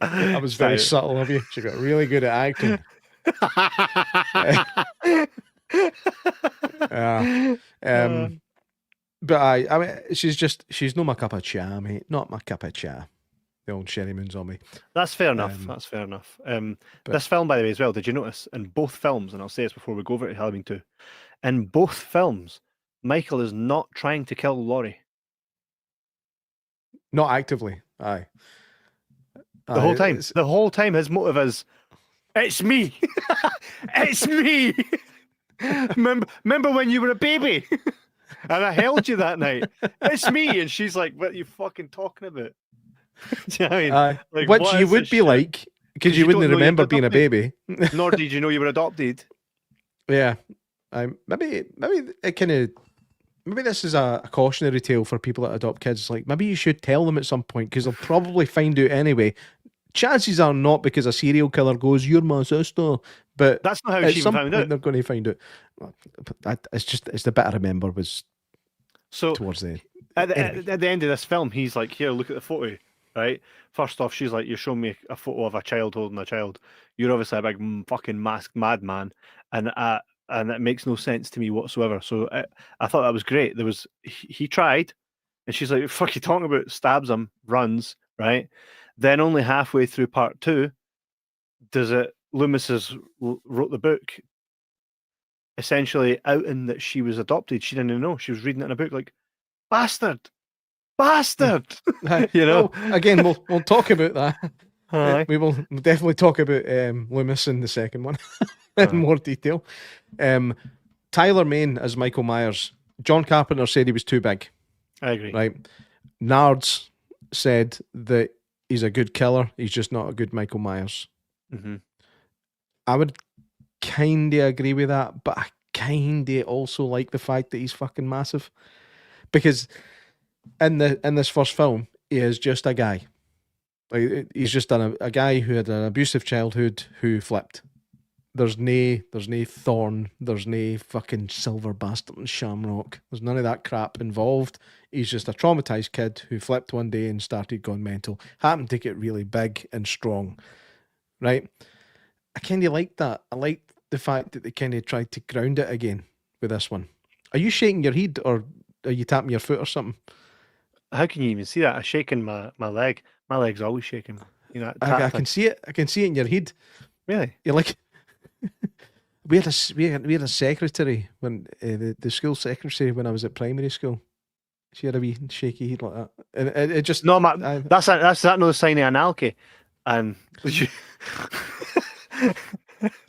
C: That was very subtle of you. She got really good at acting. But I mean, she's not my cup of cha, mate. Not my cup of cha. The old Sherry Moon's on me.
B: That's fair enough. That's fair enough. This film, by the way, as well, did you notice in both films, and I'll say this before we go over to Halloween 2, in both films, Michael is not trying to kill Laurie.
C: Not actively, aye.
B: The whole time. The whole time his motive is, it's me. It's me. Remember when you were a baby? And I held you that night. It's me. And she's like, what are you fucking talking about? Do you know what I mean? Like,
C: which you would be like, because you wouldn't remember being a baby.
B: Nor did you know you were adopted.
C: Yeah. Maybe it kind of, maybe this is a cautionary tale for people that adopt kids. Like, maybe you should tell them at some point, because they'll probably find out anyway. Chances are not because a serial killer goes, "You're my sister," but
B: that's not how she found out.
C: They're going to find out. It's the bit I remember was towards the
B: at the end of this film. He's like, "Here, look at the photo." Right. First off, she's like, "You're showing me a photo of a child holding a child. You're obviously a big fucking masked madman," and it makes no sense to me whatsoever. So I thought that was great. He tried, and she's like, "Fuck you talking about?" Stabs him, runs, right? Then only halfway through part 2, Loomis wrote the book, essentially outing that she was adopted. She didn't know. She was reading it in a book, like, bastard. You know.
C: Well, again, we'll talk about that. We will definitely talk about Loomis in the second one in more detail. Tyler Mane as Michael Myers. John Carpenter said he was too big.
B: I agree.
C: Right. Nards said that he's a good killer. He's just not a good Michael Myers.
B: Mm-hmm.
C: I would kind of agree with that, but I kind of also like the fact that he's fucking massive, because in this first film, he is just a guy. Like, he's just a guy who had an abusive childhood who flipped. There's no Thorn. There's no fucking Silver Bastard and Shamrock. There's none of that crap involved. He's just a traumatized kid who flipped one day and started going mental. Happened to get really big and strong. Right? I kind of like that. I like the fact that they kind of tried to ground it again with this one. Are you shaking your head, or are you tapping your foot or something?
B: How can you even see that? I'm shaking my leg. My leg's always shaking. You know,
C: I can see it. I can see it in your head.
B: Really?
C: You're like... We had a secretary when the school secretary when I was at primary school. She had a wee shaky head like that, and it just
B: no, that's not no sign of anarchy. And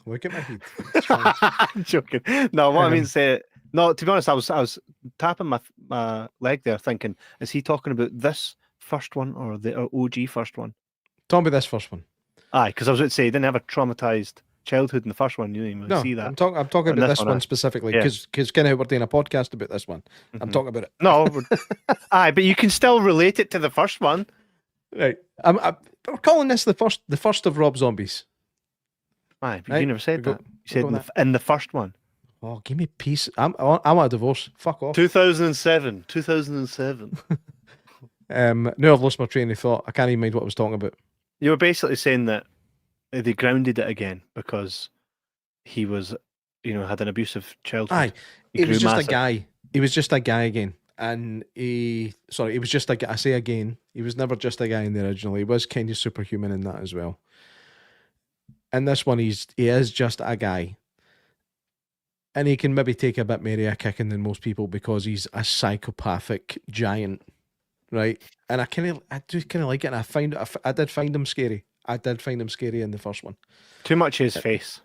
C: look at my head.
B: I'm joking. No, what I mean to say, no. To be honest, I was tapping my leg there, thinking, is he talking about this first one or the OG first one?
C: Talking about this first one.
B: Aye, because I was about to say he didn't have a traumatized childhood in the first one. You didn't even see that.
C: I'm talking about this one specifically, because kind of we're doing a podcast about this one. Mm-hmm. I'm talking about it.
B: No, aye, but you can still relate it to the first one,
C: right? We're calling this the first of Rob Zombies.
B: Aye, but right? You never said that. You said in the first one.
C: Oh, give me peace. I want a divorce. Fuck off.
B: 2007.
C: Now I've lost my train of thought. I can't even mind what I was talking about.
B: You were basically saying that they grounded it again because he was, had an abusive childhood.
C: Aye, he was just massive. A guy. He was just a guy again. And he was just a guy. I say again, he was never just a guy in the original. He was kind of superhuman in that as well. And this one, he is just a guy. And he can maybe take a bit more of a kicking than most people because he's a psychopathic giant, right? And I do kind of like it. And I did find him scary. I did find him scary in the first one.
B: Too much of his face.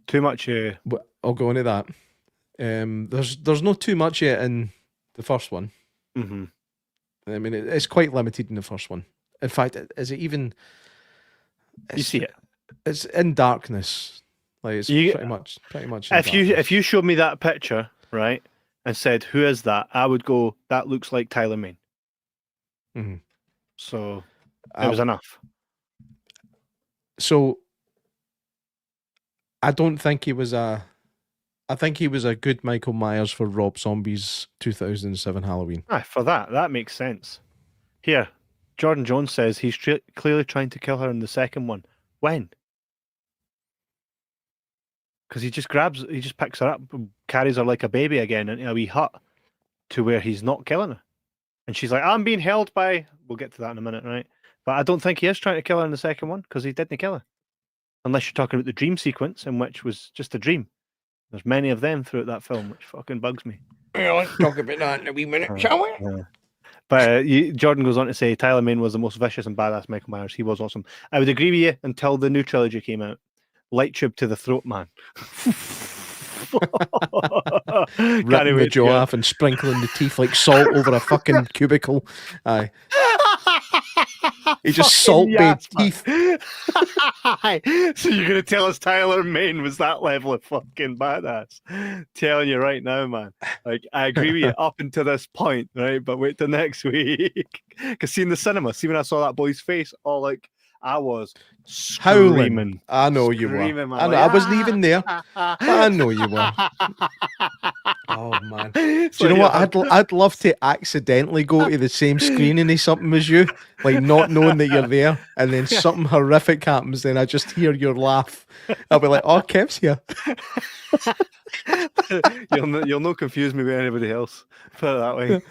B: Too much.
C: I'll go into that. There's not too much yet in the first one.
B: Mm-hmm.
C: I mean, it's quite limited in the first one. In fact, is it even?
B: You see it.
C: It's in darkness. Like it's pretty much.
B: If you showed me that picture, right, and said, "Who is that?" I would go, "That looks like Tyler Mane."
C: Mm-hmm.
B: So it was enough.
C: So I don't think he was a. I think he was a good Michael Myers for Rob Zombie's 2007 Halloween.
B: For that makes sense. Here, Jordan Jones says he's clearly trying to kill her in the second one. When? Because he just picks her up, carries her like a baby again into a wee hut to where he's not killing her. And she's like, I'm being held by... We'll get to that in a minute, right? But I don't think he is trying to kill her in the second one, because he didn't kill her. Unless you're talking about the dream sequence, in which was just a dream. There's many of them throughout that film, which fucking bugs me.
C: Yeah, let's talk about that in a wee minute, shall we?
B: Yeah. But Jordan goes on to say, Tyler Mane was the most vicious and badass Michael Myers. He was awesome. I would agree with you until the new trilogy came out. Light tube to the throat, man.
C: Ripping the jaw off and sprinkling the teeth like salt over a fucking cubicle. Aye. He just salt-baked teeth.
B: So you're going to tell us Tyler Mane was that level of fucking badass? Telling you right now, man. Like, I agree with you up until this point, right? But wait till next week. Because see in the cinema, see when I saw that boy's face, all like, I was screaming.
C: Howling. I know you were.
B: I
C: wasn't even there. I know you were. Oh man! Do you know what? I'd love to accidentally go to the same screening as something as you, like not knowing that you're there, and then something horrific happens. Then I just hear your laugh. I'll be like, "Oh, Kev's here."
B: You'll not confuse me with anybody else. Put it that way.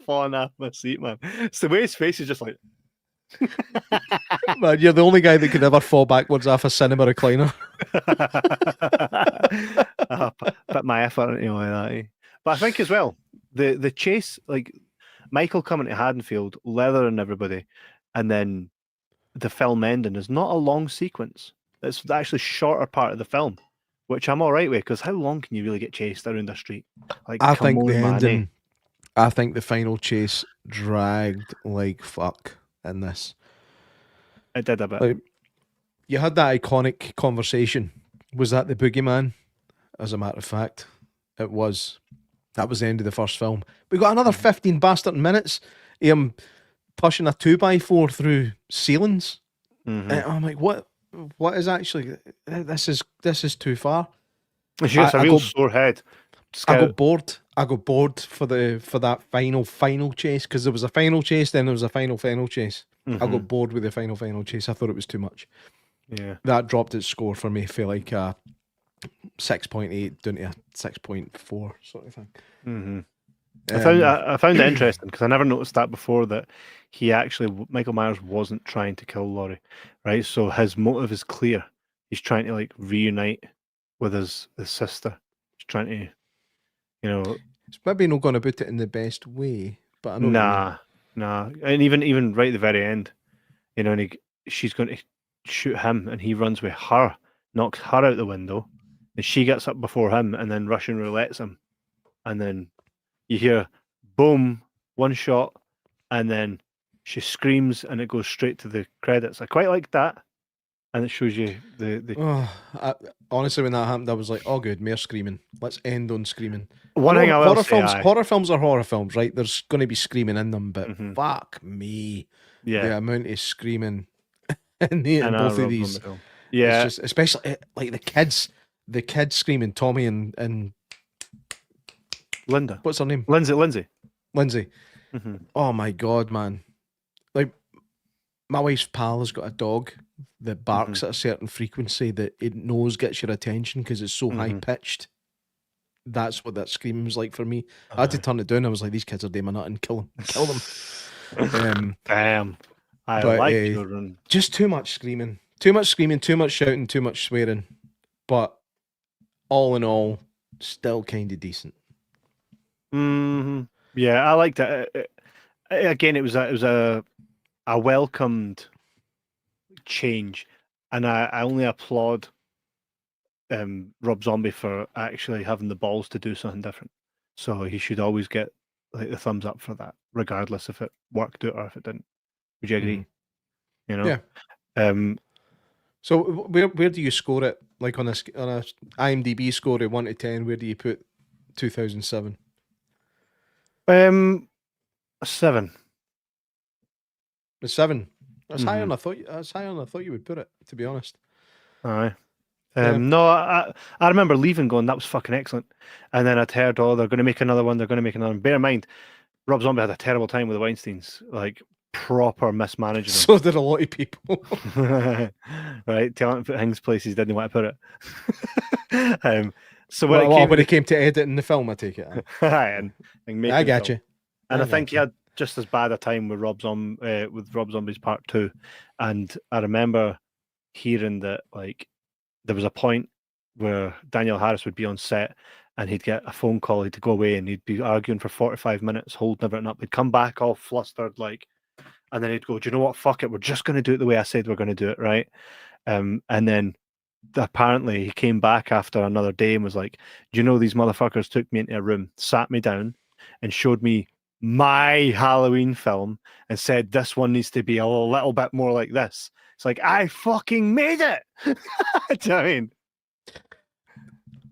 B: Falling off my seat, man. It's the way his face is just like.
C: Man, you're the only guy that could ever fall backwards off a cinema recliner.
B: Put my effort into that. Eh? But I think as well, the chase, like Michael coming to Haddonfield, leathering everybody, and then the film ending is not a long sequence. It's actually shorter part of the film, which I'm all right with, because how long can you really get chased around the street? Like,
C: I think the
B: man,
C: ending.
B: eh?
C: I think the final chase dragged like fuck in this.
B: It did a bit.
C: Like, you had that iconic conversation. Was that the boogeyman? As a matter of fact, it was. That was the end of the first film. We got another 15 bastard minutes. Him pushing a 2x4 through ceilings.
B: Mm-hmm.
C: And I'm like, what is actually this is too far.
B: She gets a real sore head.
C: I got bored. I got bored for that final chase, because there was a final chase, then there was a final chase.
B: Mm-hmm.
C: I got bored with the final chase. I thought it was too much.
B: Yeah,
C: that dropped its score for me for like a 6.8 down to a 6.4 sort of thing.
B: Mm-hmm. I found it interesting, because I never noticed that before, that Michael Myers wasn't trying to kill Laurie, right? So his motive is clear. He's trying to like reunite with his sister. He's trying to,
C: it's maybe not going to put it in the best way, but I know.
B: Nah, and even right at the very end, and she's going to shoot him, and he runs with her, knocks her out the window, and she gets up before him, and then Russian roulettes him, and then you hear boom, one shot, and then she screams, and it goes straight to the credits. I quite like that, and it shows you the.
C: Honestly, when that happened, I was like, "Oh, good, more screaming. Let's end on screaming."
B: One thing I will say,
C: horror films are horror films, right? There's going to be screaming in them, but
B: Mm-hmm.
C: fuck me,
B: yeah,
C: the amount of screaming in both of these,
B: yeah,
C: it's just, especially like the kids screaming, Tommy and
B: Linda.
C: What's her name?
B: Lindsay.
C: Mm-hmm. Oh my god, man! Like, my wife's pal has got a dog that barks at a certain frequency that it knows gets your attention because it's so high pitched. That's what that screaming was like for me. I had to turn it down. I was like, these kids are doing my nut and kill them.
B: Damn. I like children.
C: Just too much screaming. Too much shouting, too much swearing. But all in all, still kind of decent.
B: Mm-hmm. Yeah, I liked it. Again, it was a welcomed change, and I only applaud Rob Zombie for actually having the balls to do something different. So he should always get like the thumbs up for that, regardless if it worked out or if it didn't. Would you agree?
C: Yeah. So where do you score it? Like on a IMDb score of 1 to 10, where do you put 2007?
B: 7.
C: A 7. That's higher than I thought. That's higher than I thought you would put it. To be honest.
B: Aye.
C: Yeah.
B: No, I remember leaving going, that was fucking excellent. And then I'd heard, oh, they're going to make another one. They're going to make another one. Bear in mind, Rob Zombie had a terrible time with the Weinsteins, like proper mismanaging them.
C: So did a lot of people.
B: Right? Telling to put things places didn't want to put it. So
C: when it came to editing the film, I take it.
B: and
C: I got you.
B: And I think he had just as bad a time with Rob Zombie's Part 2. And I remember hearing that, like, there was a point where Daniel Harris would be on set and he'd get a phone call, he'd go away and he'd be arguing for 45 minutes, holding everything up. He'd come back all flustered, like, and then he'd go, do you know what? Fuck it. We're just going to do it the way I said we're going to do it, right? And then apparently he came back after another day and was like, do you know these motherfuckers took me into a room, sat me down and showed me my Halloween film and said, this one needs to be a little bit more like this. It's like, I fucking made it. Do you know what I mean?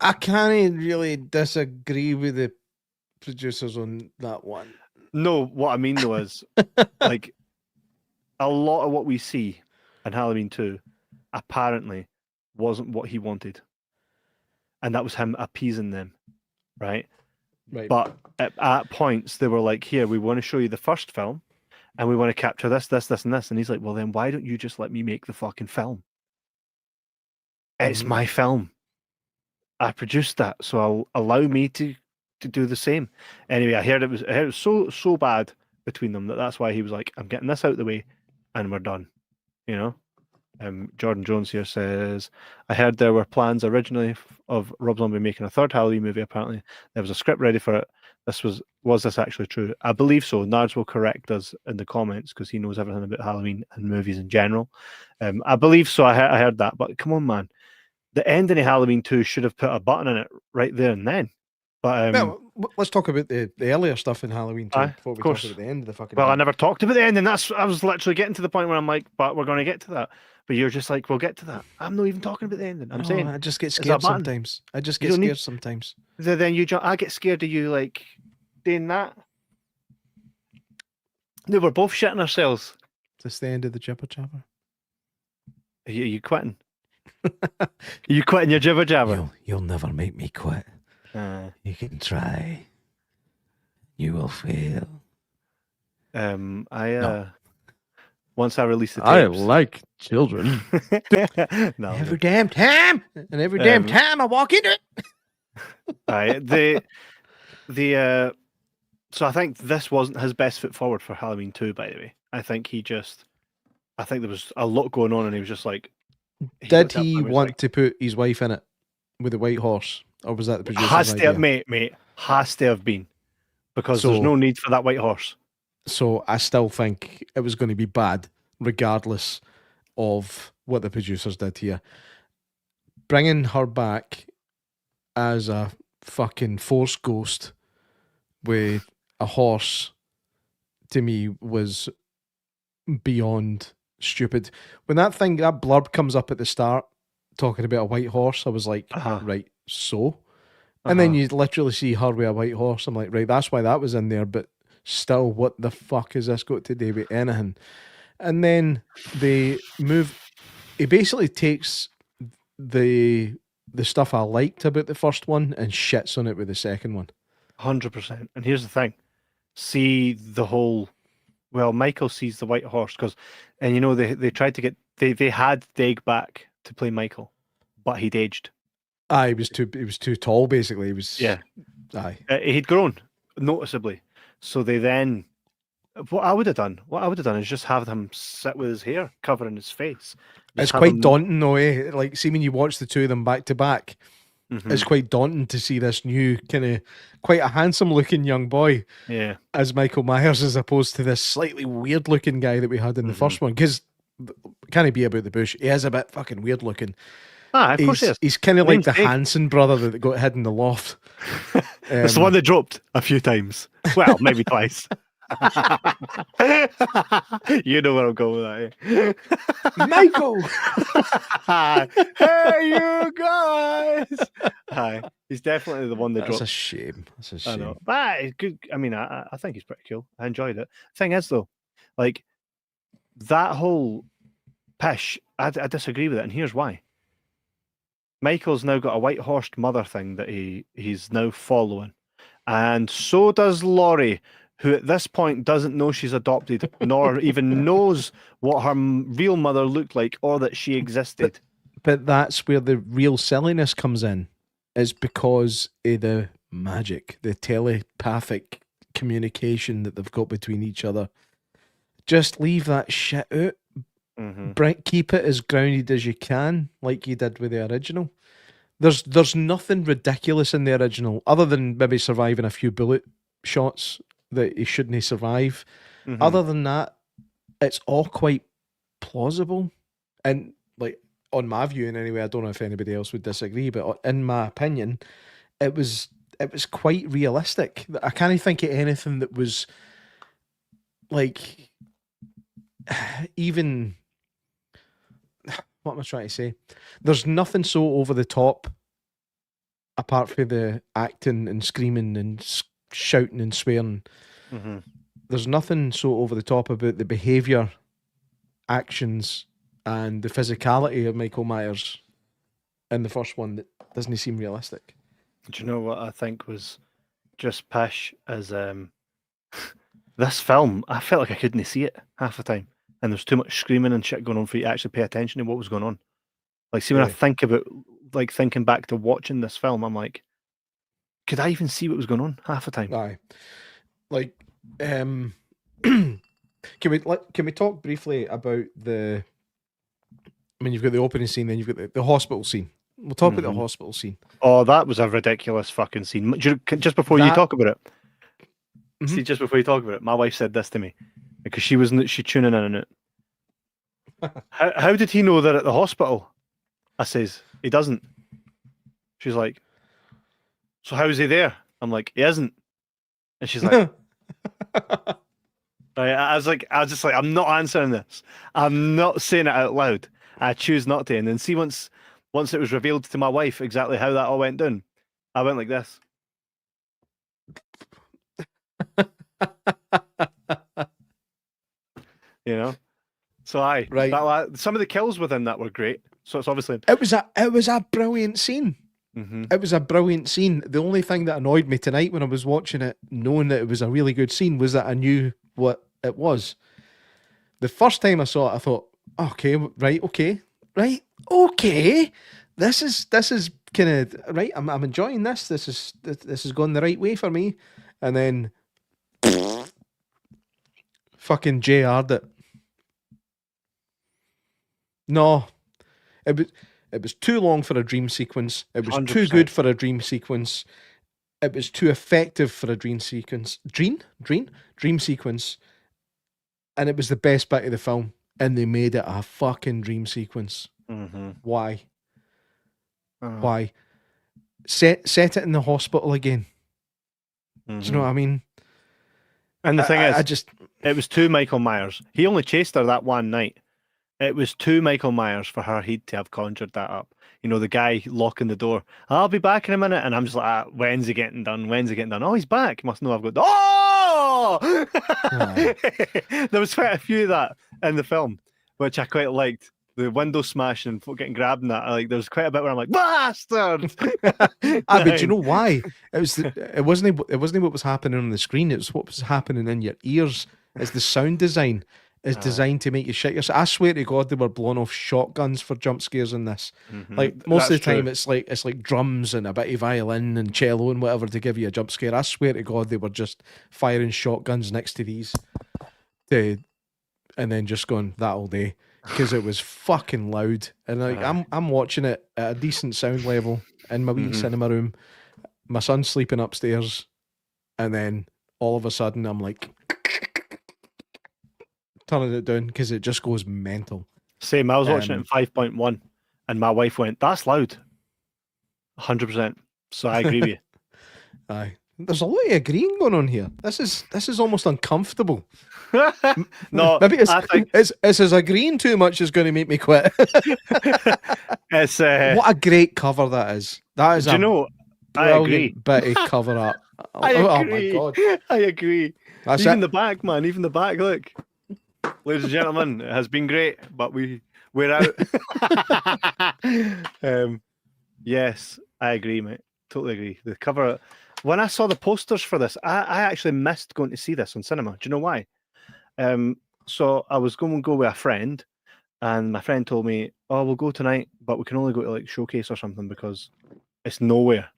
C: I can't really disagree with the producers on that one.
B: No, what I mean though is, like, a lot of what we see in Halloween 2 apparently wasn't what he wanted. And that was him appeasing them, right?
C: Right.
B: But at points, they were like, here, we want to show you the first film, and we want to capture this, this, this, and this. And he's like, well, then why don't you just let me make the fucking film? It's my film. I produced that, so I'll allow me to do the same. Anyway, I heard it was so bad between them that's why he was like, I'm getting this out of the way, and we're done. You know? Jordan Jones here says, I heard there were plans originally of Rob Zombie making a third Halloween movie. Apparently, there was a script ready for it. Was this actually true? I believe so. Nards will correct us in the comments because he knows everything about Halloween and movies in general. I believe so. I heard that, but come on, man. The ending of Halloween 2 should have put a button in it right there and then. But
C: well, let's talk about the earlier stuff in Halloween 2 before we talk about the end of the fucking
B: Well,
C: thing.
B: I never talked about the ending. I was literally getting to the point where I'm like, but we're going to get to that. But you're just like, we'll get to that. I'm not even talking about the ending. I'm saying
C: I just get scared sometimes. Sometimes.
B: Then I get scared of you, like, doing that. No, we're both shitting ourselves.
C: Is this the end of the Jibber Jabber?
B: Are you quitting? Are you quitting your Jibber Jabber?
C: You'll never make me quit. You can try. You will fail.
B: Once I release the tapes,
E: I like children.
B: No,
C: every damn time, and every damn time I walk into it.
B: Right. So I think this wasn't his best foot forward for Halloween 2, by the way. I think there was a lot going on and he was just like...
C: Did he want to put his wife in it with the white horse? Or was that the producer's
B: has
C: idea?
B: To, mate, has to have been. Because there's no need for that white horse.
C: So I still think it was going to be bad, regardless of what the producers did here. Bringing her back as a fucking force ghost with a horse, to me, was beyond stupid. When that blurb comes up at the start, talking about a white horse, I was like, right, so? And then you literally see her with a white horse. I'm like, right, that's why that was in there, but still, what the fuck has this got to do with anything? And then they move. He basically takes the stuff I liked about the first one and shits on it with the second one.
B: 100%. And here's the thing: see the whole. Well, Michael sees the white horse and you know they tried to get they had Daig back to play Michael, but he'd aged.
C: He was too tall. Basically, he was.
B: Yeah.
C: He'd
B: grown noticeably. So they then, what I would have done is just have him sit with his hair covering his face.
C: It's quite daunting though, eh? Like, see when you watch the two of them back to back, it's quite daunting to see this new kind of quite a handsome looking young boy, as Michael Myers, as opposed to this slightly weird looking guy that we had in the first one. Because can he be about the bush? He is a bit fucking weird looking.
B: Of course he is.
C: He's kind of like the Hanson brother that got hid in the loft.
B: It's the one that dropped a few times. Well, maybe twice. You know where I'm going with that, eh?
C: Michael!
B: Hey, you guys! Hi. He's definitely the one that dropped.
C: That's a shame.
B: I know. But it's good. I mean, I think he's pretty cool. I enjoyed it. Thing is, though, like, that whole pish, I disagree with it, and here's why. Michael's now got a white-horsed mother thing that he's now following, and so does Laurie, who at this point doesn't know she's adopted, nor even knows what her real mother looked like or that she existed.
C: But that's where the real silliness comes in. Is because of the magic, the telepathic communication that they've got between each other. Just leave that shit out. Keep it as grounded as you can, like you did with the original. There's nothing ridiculous in the original, other than maybe surviving a few bullet shots that he shouldn't survive. Other than that, it's all quite plausible. And like on my viewing anyway, I don't know if anybody else would disagree, but in my opinion, it was quite realistic. I can't think of anything that was like even. What am I trying to say? There's nothing so over the top, apart from the acting and screaming and shouting and swearing. There's nothing so over the top about the behaviour, actions, and the physicality of Michael Myers in the first one that doesn't seem realistic.
B: Do you know what I think was just pish? As this film, I felt like I couldn't see it half the time. And there's too much screaming and shit going on for you to actually pay attention to what was going on. Like, see, when I think about, like, thinking back to watching this film, I'm like, could I even see what was going on half the time?
C: Aye. Like, can we talk briefly about the? I mean, you've got the opening scene, then you've got the hospital scene. We'll talk about the hospital scene.
B: Oh, that was a ridiculous fucking scene. Just before you talk about it, see, just before you talk about it, my wife said this to me. Because she tuning in on it. How did he know they're at the hospital? I says, he doesn't. She's like, so how is he there? I'm like, he isn't. And she's like, I was just like, I'm not answering this. I'm not saying it out loud. I choose not to. And then see, once it was revealed to my wife exactly how that all went down, I went like this. You know, so some of the kills within that were great. So it's obviously
C: it was a brilliant scene. It was a brilliant scene. The only thing that annoyed me tonight when I was watching it, knowing that it was a really good scene, was that I knew what it was. The first time I saw it, I thought, okay. This is kind of right. I'm enjoying this. This is going the right way for me. And then fucking JR'd it. No, it was too long for a dream sequence. It was 100%. Too good for a dream sequence. It was too effective for a dream sequence. Dream sequence. And it was the best bit of the film. And they made it a fucking dream sequence. Why? Why? Set it in the hospital again. Do you know what I mean?
B: And the thing is, it was too Michael Myers. He only chased her that one night. It was too Michael Myers for her head to have conjured that up. You know, the guy locking the door. I'll be back in a minute. And I'm just like, when's he getting done? Oh, he's back. He must know I've got... Oh! There was quite a few of that in the film, which I quite liked. The window smashing and folk getting grabbed and that. There was quite a bit where I'm like, bastard!
C: But do you know why? It wasn't what was happening on the screen. It was what was happening in your ears. It's the sound design. Is designed to make you shit yourself. I swear to God, they were blowing off shotguns for jump scares in this. Like most of the time, it's like drums and a bit of violin and cello and whatever to give you a jump scare. I swear to God, they were just firing shotguns next to these, and then just going that all day because it was fucking loud. And like I'm watching it at a decent sound level in my wee cinema room. My son's sleeping upstairs, and then all of a sudden I'm like. Turning it down because it just goes mental.
B: Same, I was watching it in 5.1 and my wife went, that's loud. 100%. So I agree with you.
C: Aye. There's a lot of agreeing going on here. This is almost uncomfortable.
B: No,
C: maybe it's as agreeing too much is going to make me quit.
B: It's
C: what a great cover that is. That is
B: I agree.
C: Bit of cover up.
B: I agree.
C: Oh my God.
B: I agree.
C: That's
B: even
C: it.
B: the back, man. Even the back, look. ladies and gentlemen, it has been great, but we're out. Yes, I agree, mate. Totally agree. The cover. When I saw the posters for this, I actually missed going to see this on cinema. Do you know why? So I was going to go with a friend, and my friend told me, "Oh, we'll go tonight, but we can only go to like Showcase or something because it's nowhere."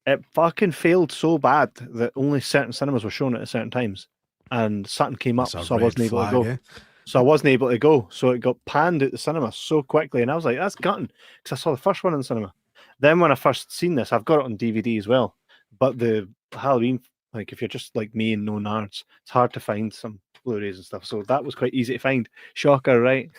B: It fucking failed so bad that only certain cinemas were showing it at certain times, and something came up, so I wasn't able to go.
C: Eh?
B: So I wasn't able to go. So it got panned at the cinema so quickly, and I was like, "That's gutting," because I saw the first one in the cinema. Then when I first seen this, I've got it on DVD as well. But the Halloween, like if you're just like me and no nards, it's hard to find some Blu-rays and stuff. So that was quite easy to find. Shocker, right?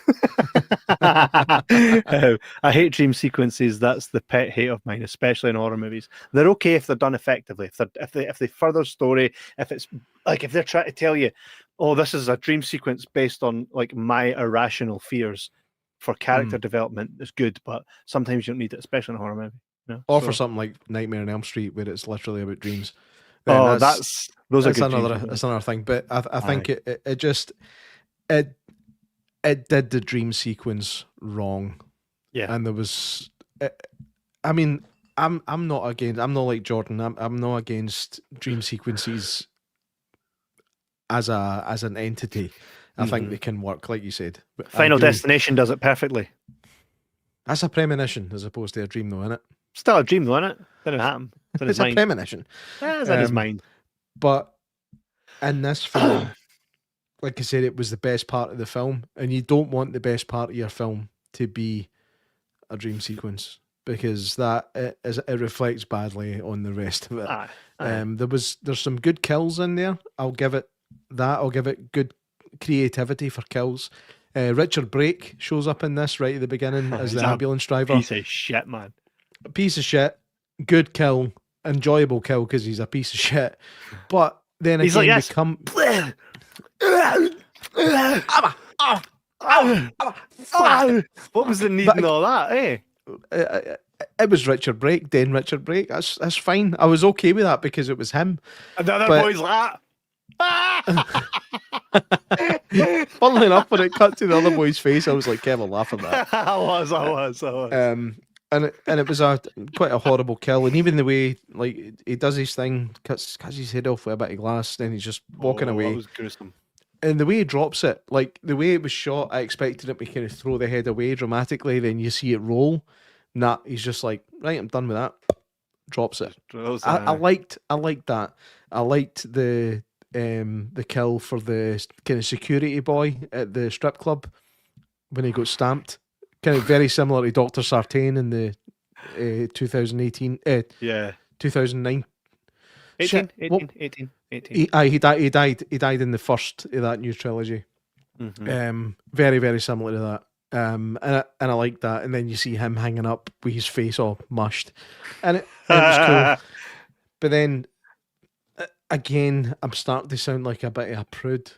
B: I hate dream sequences. That's the pet hate of mine, especially in horror movies. They're okay if they're done effectively. If they further story, if it's like if they're trying to tell you, oh, this is a dream sequence based on like my irrational fears for character development, is good. But sometimes you don't need it, especially in a horror movie. You know?
C: Or for something like Nightmare on Elm Street, where it's literally about dreams.
B: Oh, that's
C: another thing. But I think it did the dream sequence wrong.
B: Yeah,
C: and there was. I mean, I'm not like Jordan. I'm not against dream sequences as an entity. I think they can work, like you said. But
B: Final Destination does it perfectly.
C: That's a premonition as opposed to a dream, though, isn't it?
B: Still a dream, though, isn't it? Didn't happen.
C: It's a premonition.
B: Yeah, it's in his mind.
C: But in this film, like I said, it was the best part of the film, and you don't want the best part of your film to be a dream sequence because it reflects badly on the rest of it. There's some good kills in there. I'll give it that. I'll give it good creativity for kills. Richard Brake shows up in this right at the beginning as the ambulance driver.
B: Piece of shit, man.
C: Piece of shit. Good kill. Enjoyable kill because he's a piece of shit. But then
B: he's
C: again,
B: like,
C: become.
B: What was the need in all that, eh?
C: It was Richard Brake, then Richard Brake. That's fine. I was okay with that because it was him.
B: And the other boy's like,
C: funnily enough, when it cut to the other boy's face, I was like, Kev, laugh at that.
B: I was.
C: And it was quite a horrible kill, and even the way like he does his thing, cuts his head off with a bit of glass, then he's just walking away.
B: That was gruesome.
C: And the way he drops it, like the way it was shot, I expected him to kind of throw the head away dramatically. Then you see it roll. Nah, he's just like, right, I'm done with that. Drops it. I liked that. I liked the kill for the kind of security boy at the strip club when he got stamped. Kind of very similar to Dr. Sartain in the 2018, 2009.
B: 18.
C: He died in the first of that new trilogy.
B: Mm-hmm.
C: Very, very similar to that. And I like that. And then you see him hanging up with his face all mushed, and it was cool. But then again, I'm starting to sound like a bit of a prude,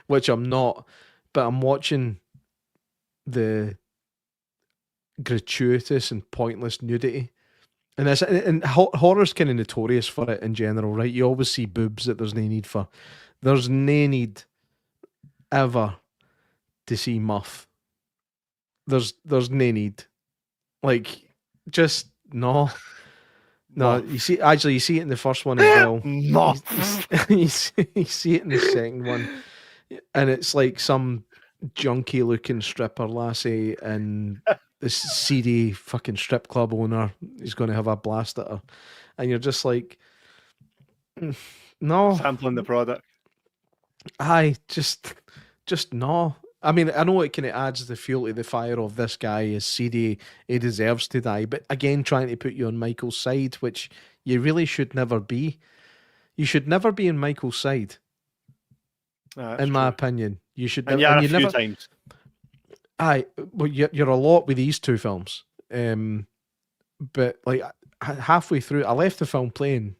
C: which I'm not. But I'm watching the gratuitous and pointless nudity, and horror's kind of notorious for it in general, right? You always see boobs that there's no need for. There's no need ever to see muff. There's no need, like, just no. You see it in the first one as well. You see it in the second one, and it's like some junky looking stripper lassie and this seedy fucking strip club owner is going to have a blast at her, and you're just like, no,
B: sampling the product.
C: Just no. I mean, I know it kind of adds the fuel to the fire of this guy is seedy, he deserves to die, but again, trying to put you on Michael's side, which you really should never be. You should never be on Michael's side. In my opinion, you should.
B: And a few times.
C: Well, you're a lot with these two films, but like halfway through, I left the film playing,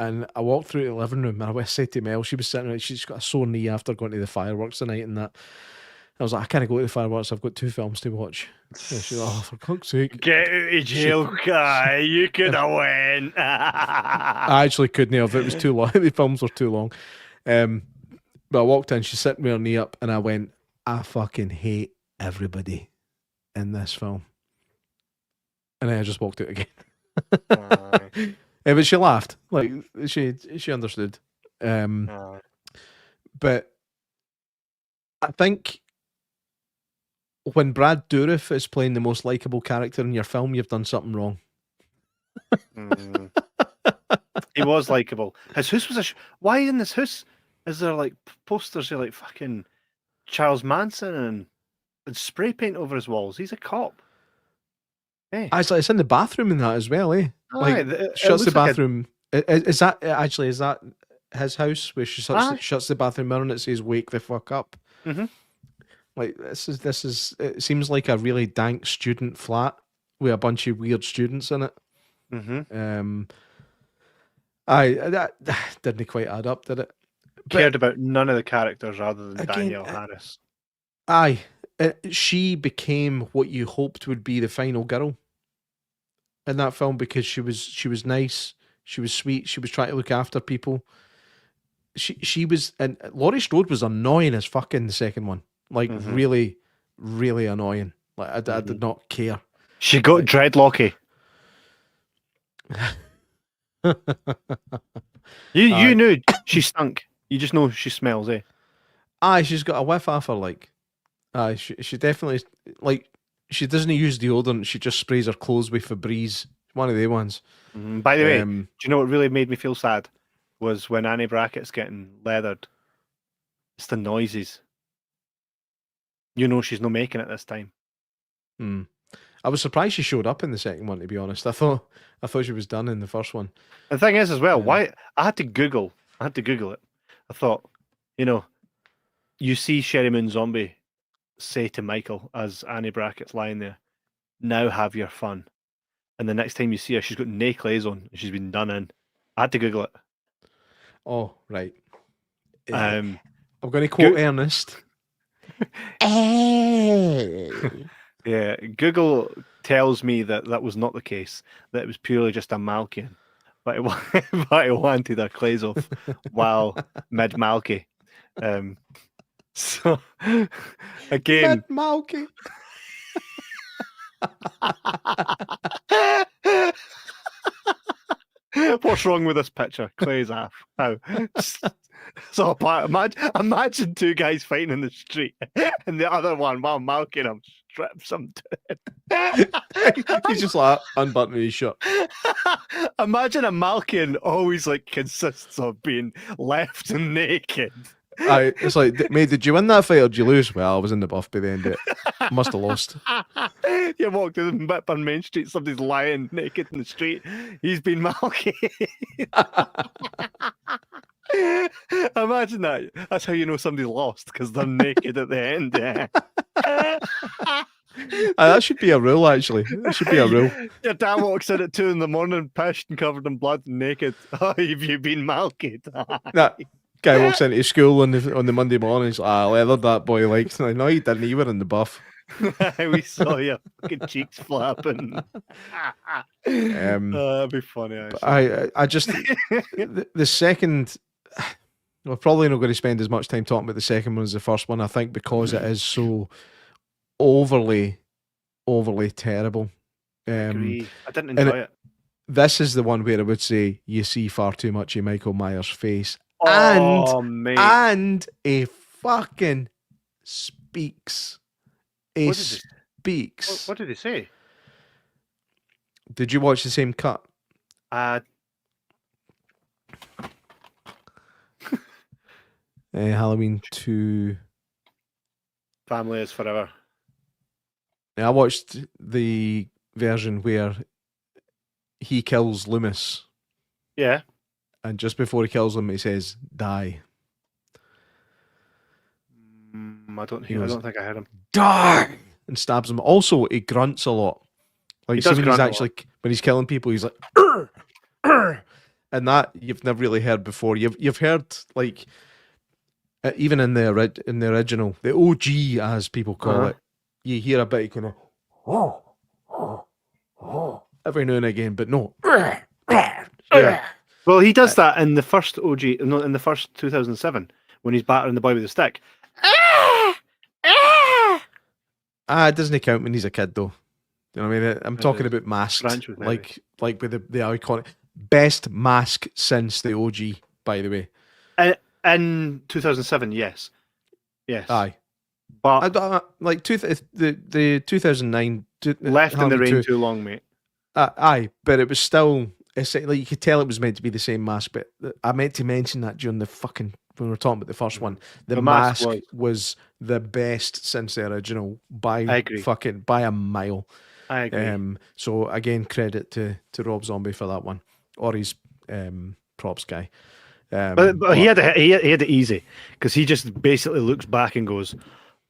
C: and I walked through the living room, and I said to Mel, she was sitting there, she's got a sore knee after going to the fireworks tonight, and that. I was like, I can't go to the fireworks. I've got 2 films to watch. And she's like, oh, for fuck's sake.
B: Get out of jail, guy. You could have went.
C: I actually couldn't have. It was too long. The films were too long. But I walked in, she's sitting with her knee up, and I went, I fucking hate everybody in this film. And then I just walked out again. But she laughed. Like, she understood. But I think when Brad Dourif is playing the most likable character in your film, you've done something wrong.
B: He was likable. His house was why in this house is there like posters of like fucking Charles Manson and spray paint over his walls? He's a cop. Hey.
C: Actually, it's in the bathroom in that as well, eh? Like, shuts the bathroom. Is that his house where she shuts the bathroom mirror and it says "Wake the fuck up"?
B: Mm-hmm.
C: Like this is. It seems like a really dank student flat with a bunch of weird students in it.
B: Mm-hmm.
C: That didn't quite add up, did it?
B: Cared about none of the characters rather than Danielle Harris.
C: She became what you hoped would be the final girl in that film because she was nice, she was sweet, she was trying to look after people. She was, and Laurie Strode was annoying as fuck in the second one, like really, really annoying. Like I did not care.
B: She got dreadlocky. You knew she stunk. You just know she smells, eh?
C: She's got a whiff off her, like. She definitely, like, she doesn't use deodorant, she just sprays her clothes with Febreze. One of the ones.
B: By the way, do you know what really made me feel sad? Was when Annie Brackett's getting leathered. It's the noises. You know she's not making it this time.
C: I was surprised she showed up in the second one, to be honest. I thought she was done in the first one.
B: The thing is as well, why I had to Google it. I thought, you see Sherry Moon Zombie say to Michael as Annie Brackett's lying there, "Now have your fun." And the next time you see her, she's got no clothes on and she's been done in. I had to Google it.
C: Oh, right. I'm going to quote Ernest.
B: Yeah, Google tells me that was not the case, that it was purely just a Malkian. But it wanted her clothes off while mid-Malky. So, again...
C: Mid-Malky.
B: What's wrong with this picture? Clay's off. How? So imagine two guys fighting in the street, and the other one, while milking him, strips him to it.
C: He's just like unbuttoning his shirt.
B: Imagine a Malkian always like consists of being left naked.
C: It's like, mate, did you win that fight or did you lose? Well, I was in the buff by the end of it. Must have lost.
B: You walk to the Whitburn Main Street, somebody's lying naked in the street. He's been Malky. Imagine that. That's how you know somebody's lost, because they're naked at the end.
C: That should be a rule, actually. That should be a rule.
B: Your dad walks in at 2 a.m, pissed and covered in blood and naked. Oh, have you been Malky?
C: That guy walks into school on the Monday morning. He's like, leathered that boy likes. Like, no, you didn't. You were in the buff.
B: We saw your fucking cheeks flapping. That'd be funny. Actually.
C: I just the second. We're probably not going to spend as much time talking about the second one as the first one. I think because it is so overly terrible.
B: Agree. I didn't enjoy it.
C: This is the one where I would say you see far too much of Michael Myers' face.
B: Mate.
C: And he fucking speaks. He speaks.
B: What did he say?
C: Did you watch the same cut? Halloween 2.
B: Family is forever.
C: I watched the version where he kills Loomis.
B: Yeah.
C: And just before he kills him, he says, "Die."
B: I don't think I heard him.
C: Die! And stabs him. Also, he grunts a lot. Like,
B: He does grunt
C: when he's killing people, he's like, "Urgh! Urgh!" And that you've never really heard before. You've heard, like, even in the original, the OG, as people call it, you hear a bit kind of every now and again, but no.
B: Yeah. Well, he does that in the first OG, no, in the first 2007, when he's battering the boy with the stick.
C: It doesn't count when he's a kid, though. You know what I mean? I'm talking about masks, like with the iconic best mask since the OG, by the way.
B: In 2007, yes.
C: Aye,
B: but
C: like the 2009
B: left in the rain too long, mate.
C: Aye, but it was still. It's like you could tell it was meant to be the same mask, but I meant to mention that during the fucking when we were talking about the first one. The mask was the best since the original by a mile.
B: I agree.
C: So again, credit to Rob Zombie for that one, or his props guy.
B: But he had it easy because he just basically looks back and goes,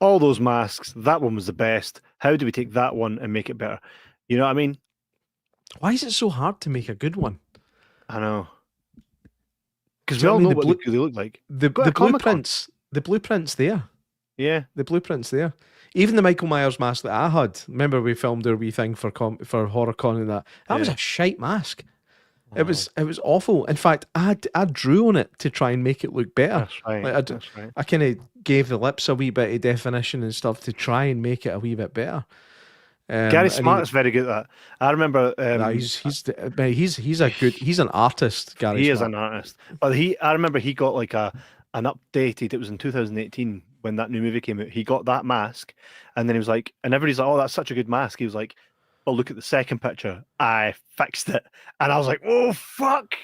B: all those masks, that one was the best. How do we take that one and make it better? You know what I mean?
C: Why is it so hard to make a good one?
B: I know. Because we all know what they look like.
C: The blueprints. The blueprints there.
B: Yeah.
C: The blueprints there. Even the Michael Myers mask that I had. Remember we filmed our wee thing for HorrorCon and that. That was a shite mask. It was awful. In fact, I drew on it to try and make it look better.
B: That's right.
C: That's right. I kind of gave the lips a wee bit of definition and stuff to try and make it a wee bit better.
B: Gary Smart's very good at that. I remember.
C: He's an artist. Gary
B: he
C: Smart.
B: is an artist, but I remember he got like an updated. It was in 2018 when that new movie came out. He got that mask, and then he was like, and everybody's like, "Oh, that's such a good mask." He was like, "Oh, look at the second picture. I fixed it," and I was like, "Oh fuck!"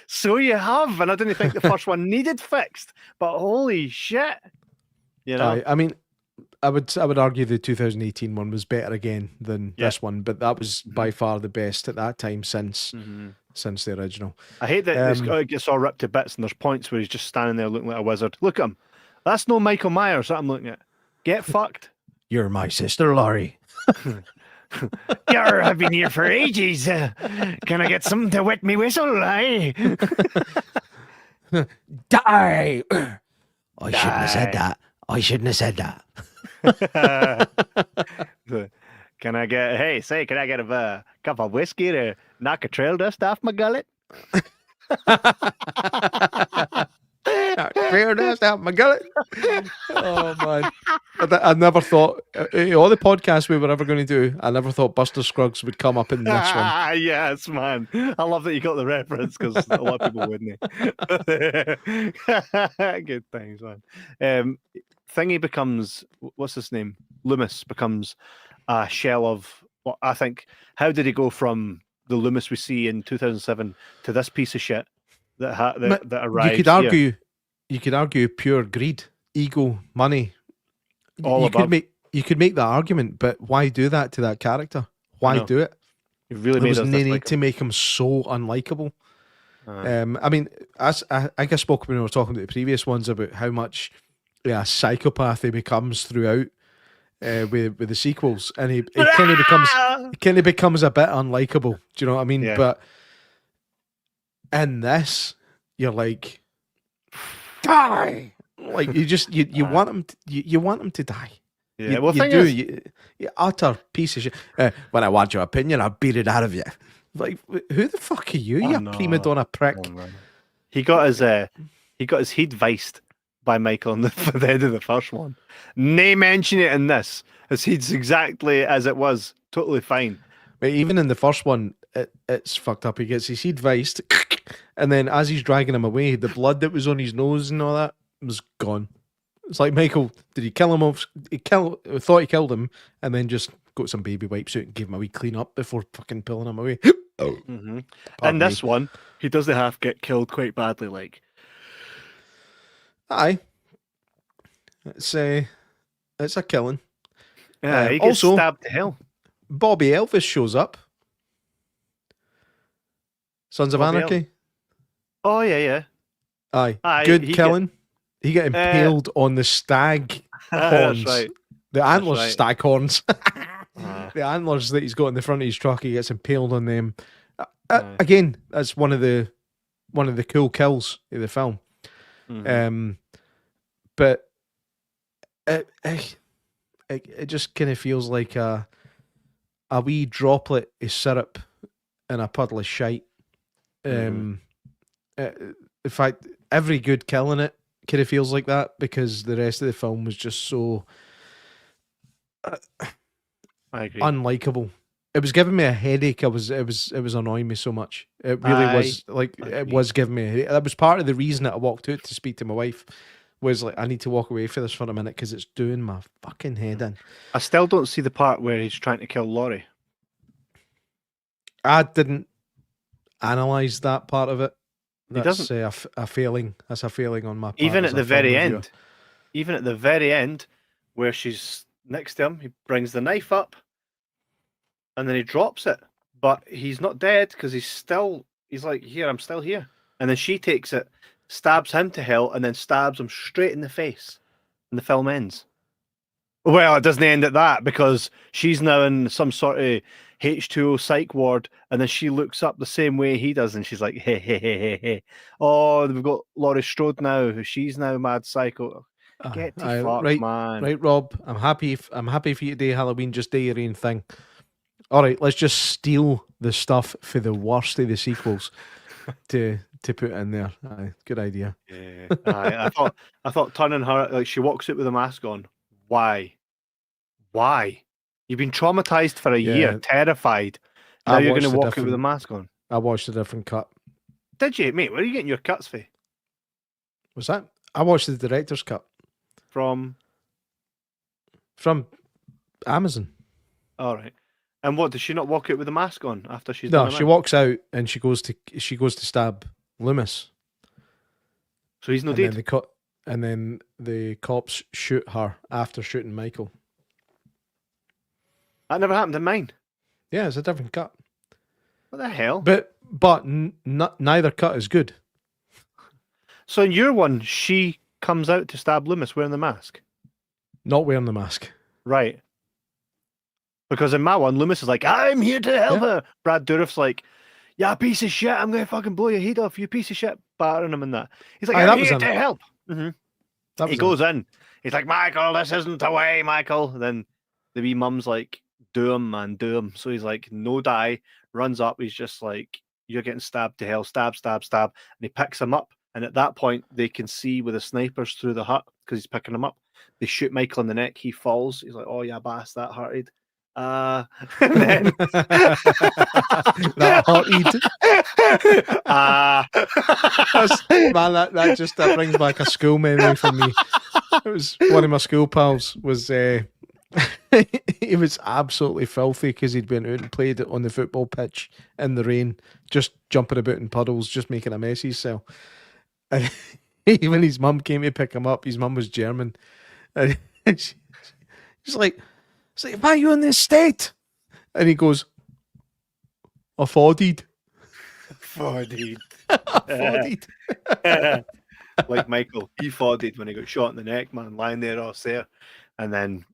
B: So you have, and I didn't think the first one needed fixed, but holy shit, you know.
C: I mean. I would argue the 2018 one was better again than this one, but that was by far the best at that time since the original.
B: I hate that it gets all ripped to bits and there's points where he's just standing there looking like a wizard. Look at him. That's no Michael Myers that I'm looking at. Get fucked.
C: You're my sister, Laurie.
B: I've been here for ages. Can I get something to wet me whistle, eh?
C: Die! I shouldn't have said that.
B: Can I get a cup of whiskey to knock a trail dust off my gullet?
C: Trail dust off my gullet. Oh man, I never thought all the podcasts we were ever going to do. I never thought Buster Scruggs would come up in this one.
B: Yes, man. I love that you got the reference because a lot of people wouldn't. Good things, man. Thingy becomes, what's his name? Loomis becomes a shell of what I think. How did he go from the Loomis we see in 2007 to this piece of shit that arrived?
C: You could argue pure greed, ego, money.
B: You
C: could make that argument, but why do that to that character? Why do it?
B: You've really
C: there was no need to make him so unlikable. I mean, as I guess spoke when we were talking about the previous ones about how much psychopath he becomes throughout with the sequels, and he kind of becomes a bit unlikable. Do you know what I mean?
B: Yeah.
C: But in this, you're like, die! Like you want him to die.
B: Yeah,
C: you utter piece of shit. When I want your opinion, I'll beat it out of you. Like, who the fuck are you? You prima donna prick.
B: He got his head viced by Michael on the end of the first one. Nay mention it in this. His head's exactly as it was. Totally fine.
C: But even in the first one, it's fucked up. He gets his head viced, and then as he's dragging him away, the blood that was on his nose and all that was gone. It's like, Michael, did he kill him off? Thought he killed him, and then just got some baby wipes out and gave him a wee clean up before fucking pulling him away.
B: And this one, he doesn't have to get killed quite badly, like.
C: Aye. It's a killing.
B: Yeah, he gets stabbed to hell.
C: Bobby Elvis shows up. Sons of Anarchy.
B: Oh, yeah.
C: Aye. Good killing. He got impaled on the stag horns.
B: That's right.
C: The antlers, stag horns. The antlers that he's got in the front of his truck, he gets impaled on them. Again, that's one of the cool kills in the film. But it just kind of feels like a wee droplet of syrup in a puddle of shite. In fact, every good kill in it kind of feels like that because the rest of the film was just so
B: I agree.
C: unlikable. It was giving me a headache. It was annoying me so much. It really was like it was giving me a headache. That was part of the reason that I walked out to speak to my wife. Was like, I need to walk away for this for a minute because it's doing my fucking head in.
B: I still don't see the part where he's trying to kill Laurie.
C: I didn't analyze that part of it. That's
B: He doesn't.
C: a failing. That's a failing on my part.
B: Even
C: as
B: at
C: a
B: the very
C: film reviewer.
B: end, even at the very end, where she's next to him, he brings the knife up, and then he drops it. But he's not dead because he's like, here, I'm still here. And then she takes it, stabs him to hell, and then stabs him straight in the face. And the film ends. Well, it doesn't end at that because she's now in some sort of H2O psych ward, and then she looks up the same way he does, and she's like, hey, hey, hey, hey, hey. Oh, we've got Laurie Strode now. She's now mad psycho. Get to fuck, man.
C: Right, Rob. I'm happy for you today, Halloween. Just do your own thing. All right, let's just steal the stuff for the worst of the sequels to put in there. Aye, good idea.
B: Yeah. I thought turning her, like, she walks out with a mask on. Why? You've been traumatized for a year, terrified. Now you're going to walk out with a mask on.
C: I watched a different cut.
B: Did you, mate? Where are you getting your cuts for?
C: Was that? I watched the director's cut
B: From
C: Amazon.
B: All right. And what, does she not walk out with a mask on after she's done
C: No, she walks out and she goes to stab Loomis.
B: So he's no
C: and
B: dead.
C: Then the cops shoot her after shooting Michael.
B: That never happened in mine.
C: Yeah, it's a different cut.
B: What the hell?
C: But neither cut is good.
B: So in your one, she comes out to stab Loomis wearing the mask.
C: Not wearing the mask.
B: Right. Because in my one, Loomis is like, I'm here to help her. Brad Dourif's like, yeah, piece of shit, I'm going to fucking blow your head off, you piece of shit, battering him and that. He's like, I'm here to help. Mm-hmm. He goes in. He's like, Michael, this isn't the way, Michael. And then the wee mum's like, do him, man, do him. So he's like, no die, runs up. He's just like, you're getting stabbed to hell, stab. And he picks him up. And at that point, they can see with the snipers through the hut because he's picking him up. They shoot Michael in the neck. He falls. He's like, oh, yeah, bass, that hurted. And then
C: that hurted. Man, that just brings back a school memory for me. It was one of my school pals was he was absolutely filthy because he'd been out and played on the football pitch in the rain, just jumping about in puddles, just making a mess of himself. And when his mum came to pick him up, his mum was German, and she's like, why are you in this state? And he goes, afforded.
B: Like Michael, he fought when he got shot in the neck, man, lying there all there. And then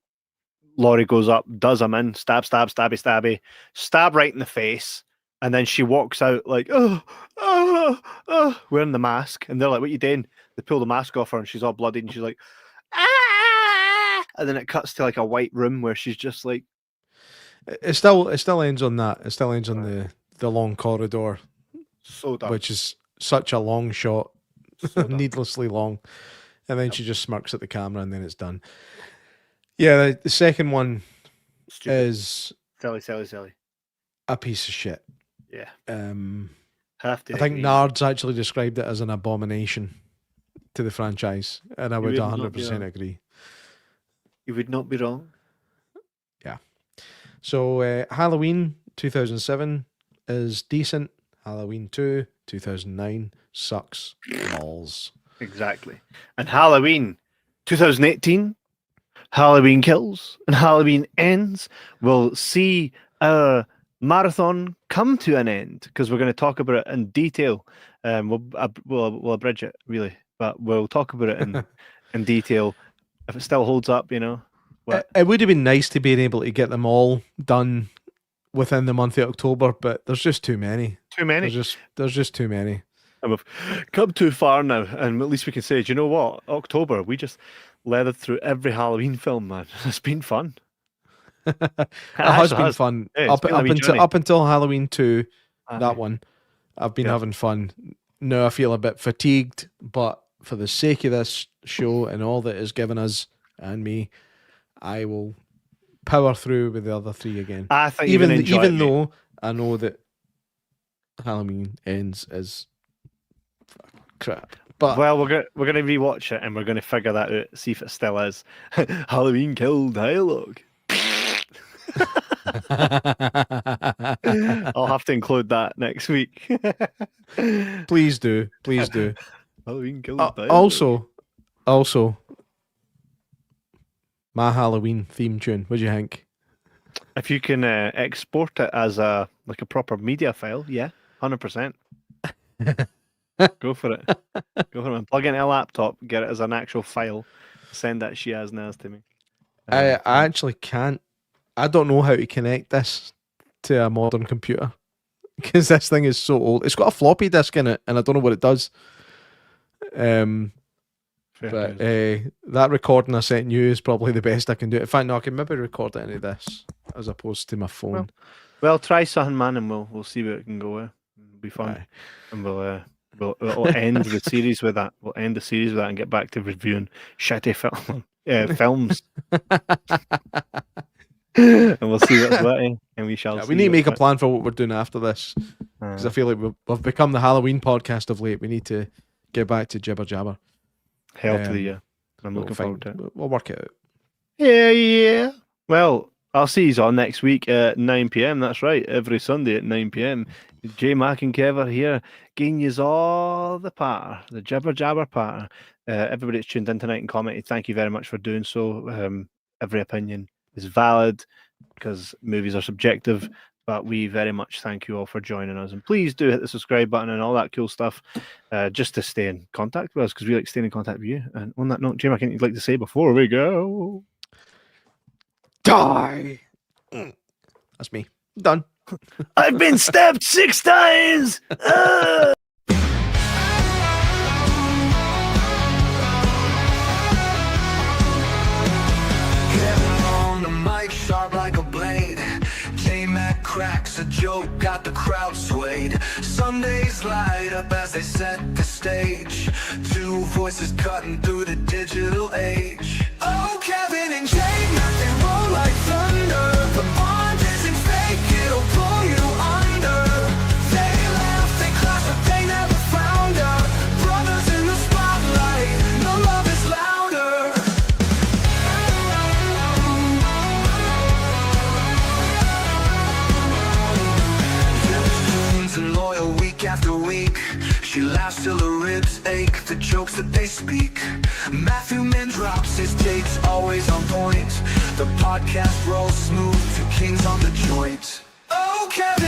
B: Laurie goes up, does him in, stabby, stab right in the face. And then she walks out like, wearing the mask. And they're like, what you doing? They pull the mask off her and she's all bloody and she's like, ah! And then it cuts to like a white room where she's just like.
C: It still ends on that. It still ends on the long corridor.
B: So dumb.
C: Which is such a long shot.
B: So
C: needlessly long. And then she just smirks at the camera and then it's done. Yeah, the second one is
B: silly.
C: A piece of shit.
B: Yeah.
C: I think Nards actually described it as an abomination to the franchise, and I would 100% agree.
B: You would not be wrong.
C: Yeah. So Halloween 2007 is decent. Halloween 2 2009 sucks balls.
B: Exactly. And Halloween 2018, Halloween Kills and Halloween Ends will see our marathon come to an end because we're going to talk about it in detail. We'll abridge it really, but we'll talk about it in detail if it still holds up. You know,
C: it would have been nice to be able to get them all done within the month of October, but there's just too many. There's just too many.
B: And we've come too far now, and at least we can say, do you know what? October, we just leathered through every Halloween film, man. It's been fun.
C: It has been fun.
B: Yeah,
C: up until Halloween 2, that one, I've been having fun. Now I feel a bit fatigued, but for the sake of this show and all that it's given us and me, I will power through with the other three again.
B: I think
C: even though I know that Halloween Ends is crap. But
B: well, we're gonna rewatch it and we're gonna figure that out. See if it still is Halloween Kill dialogue. I'll have to include that next week.
C: Please do.
B: Halloween Kill dialogue.
C: Also, my Halloween theme tune. What do you think?
B: If you can export it as a proper media file, yeah, 100%. Go for it. And plug it into a laptop, get it as an actual file, send that shit as NAS to me.
C: I actually can't. I don't know how to connect this to a modern computer because this thing is so old. It's got a floppy disk in it, and I don't know what it does. But that recording I sent you is probably the best I can do. In fact, no, I can maybe record it into this as opposed to my phone.
B: Well, try something, man, and we'll see where it can go. It'll be fun,
C: Aye.
B: and we'll end the series with that. We'll end the series with that and get back to reviewing shitty films. And we'll see what's waiting, and we shall.
C: We need to make a plan for what we're doing after this, because I feel like we've become the Halloween podcast of late. We need to get back to Jibber Jabber.
B: Hell to the year. I'm looking forward to it.
C: We'll work it out.
B: Yeah. Well, I'll see you on next week at 9 p.m. That's right, every Sunday at 9 p.m. Jay Mack and Kev are here, giving you all the patter, the Jibber Jabber patter. Everybody that's tuned in tonight and commented, thank you very much for doing so. Every opinion is valid because movies are subjective, but we very much thank you all for joining us. And please do hit the subscribe button and all that cool stuff just to stay in contact with us, because we like staying in contact with you. And on that note, Jim, I think you'd like to say before we go,
C: die. That's me. Done.
B: I've been stabbed 6 times.
F: Cracks a joke, got the crowd swayed. Sundays light up as they set the stage. Two voices cutting through the digital age. Oh, Kevin and Jay Mack, they roll like thunder. The bond isn't fake, it'll pull you under. They laugh, they clash, but they never found her. Brothers in the spotlight, no love is louder. And loyal week after week, she laughs till her ribs ache. The jokes that they speak, Matthew Mann drops his takes, always on point. The podcast rolls smooth, two kings on the joint. Oh, Kevin.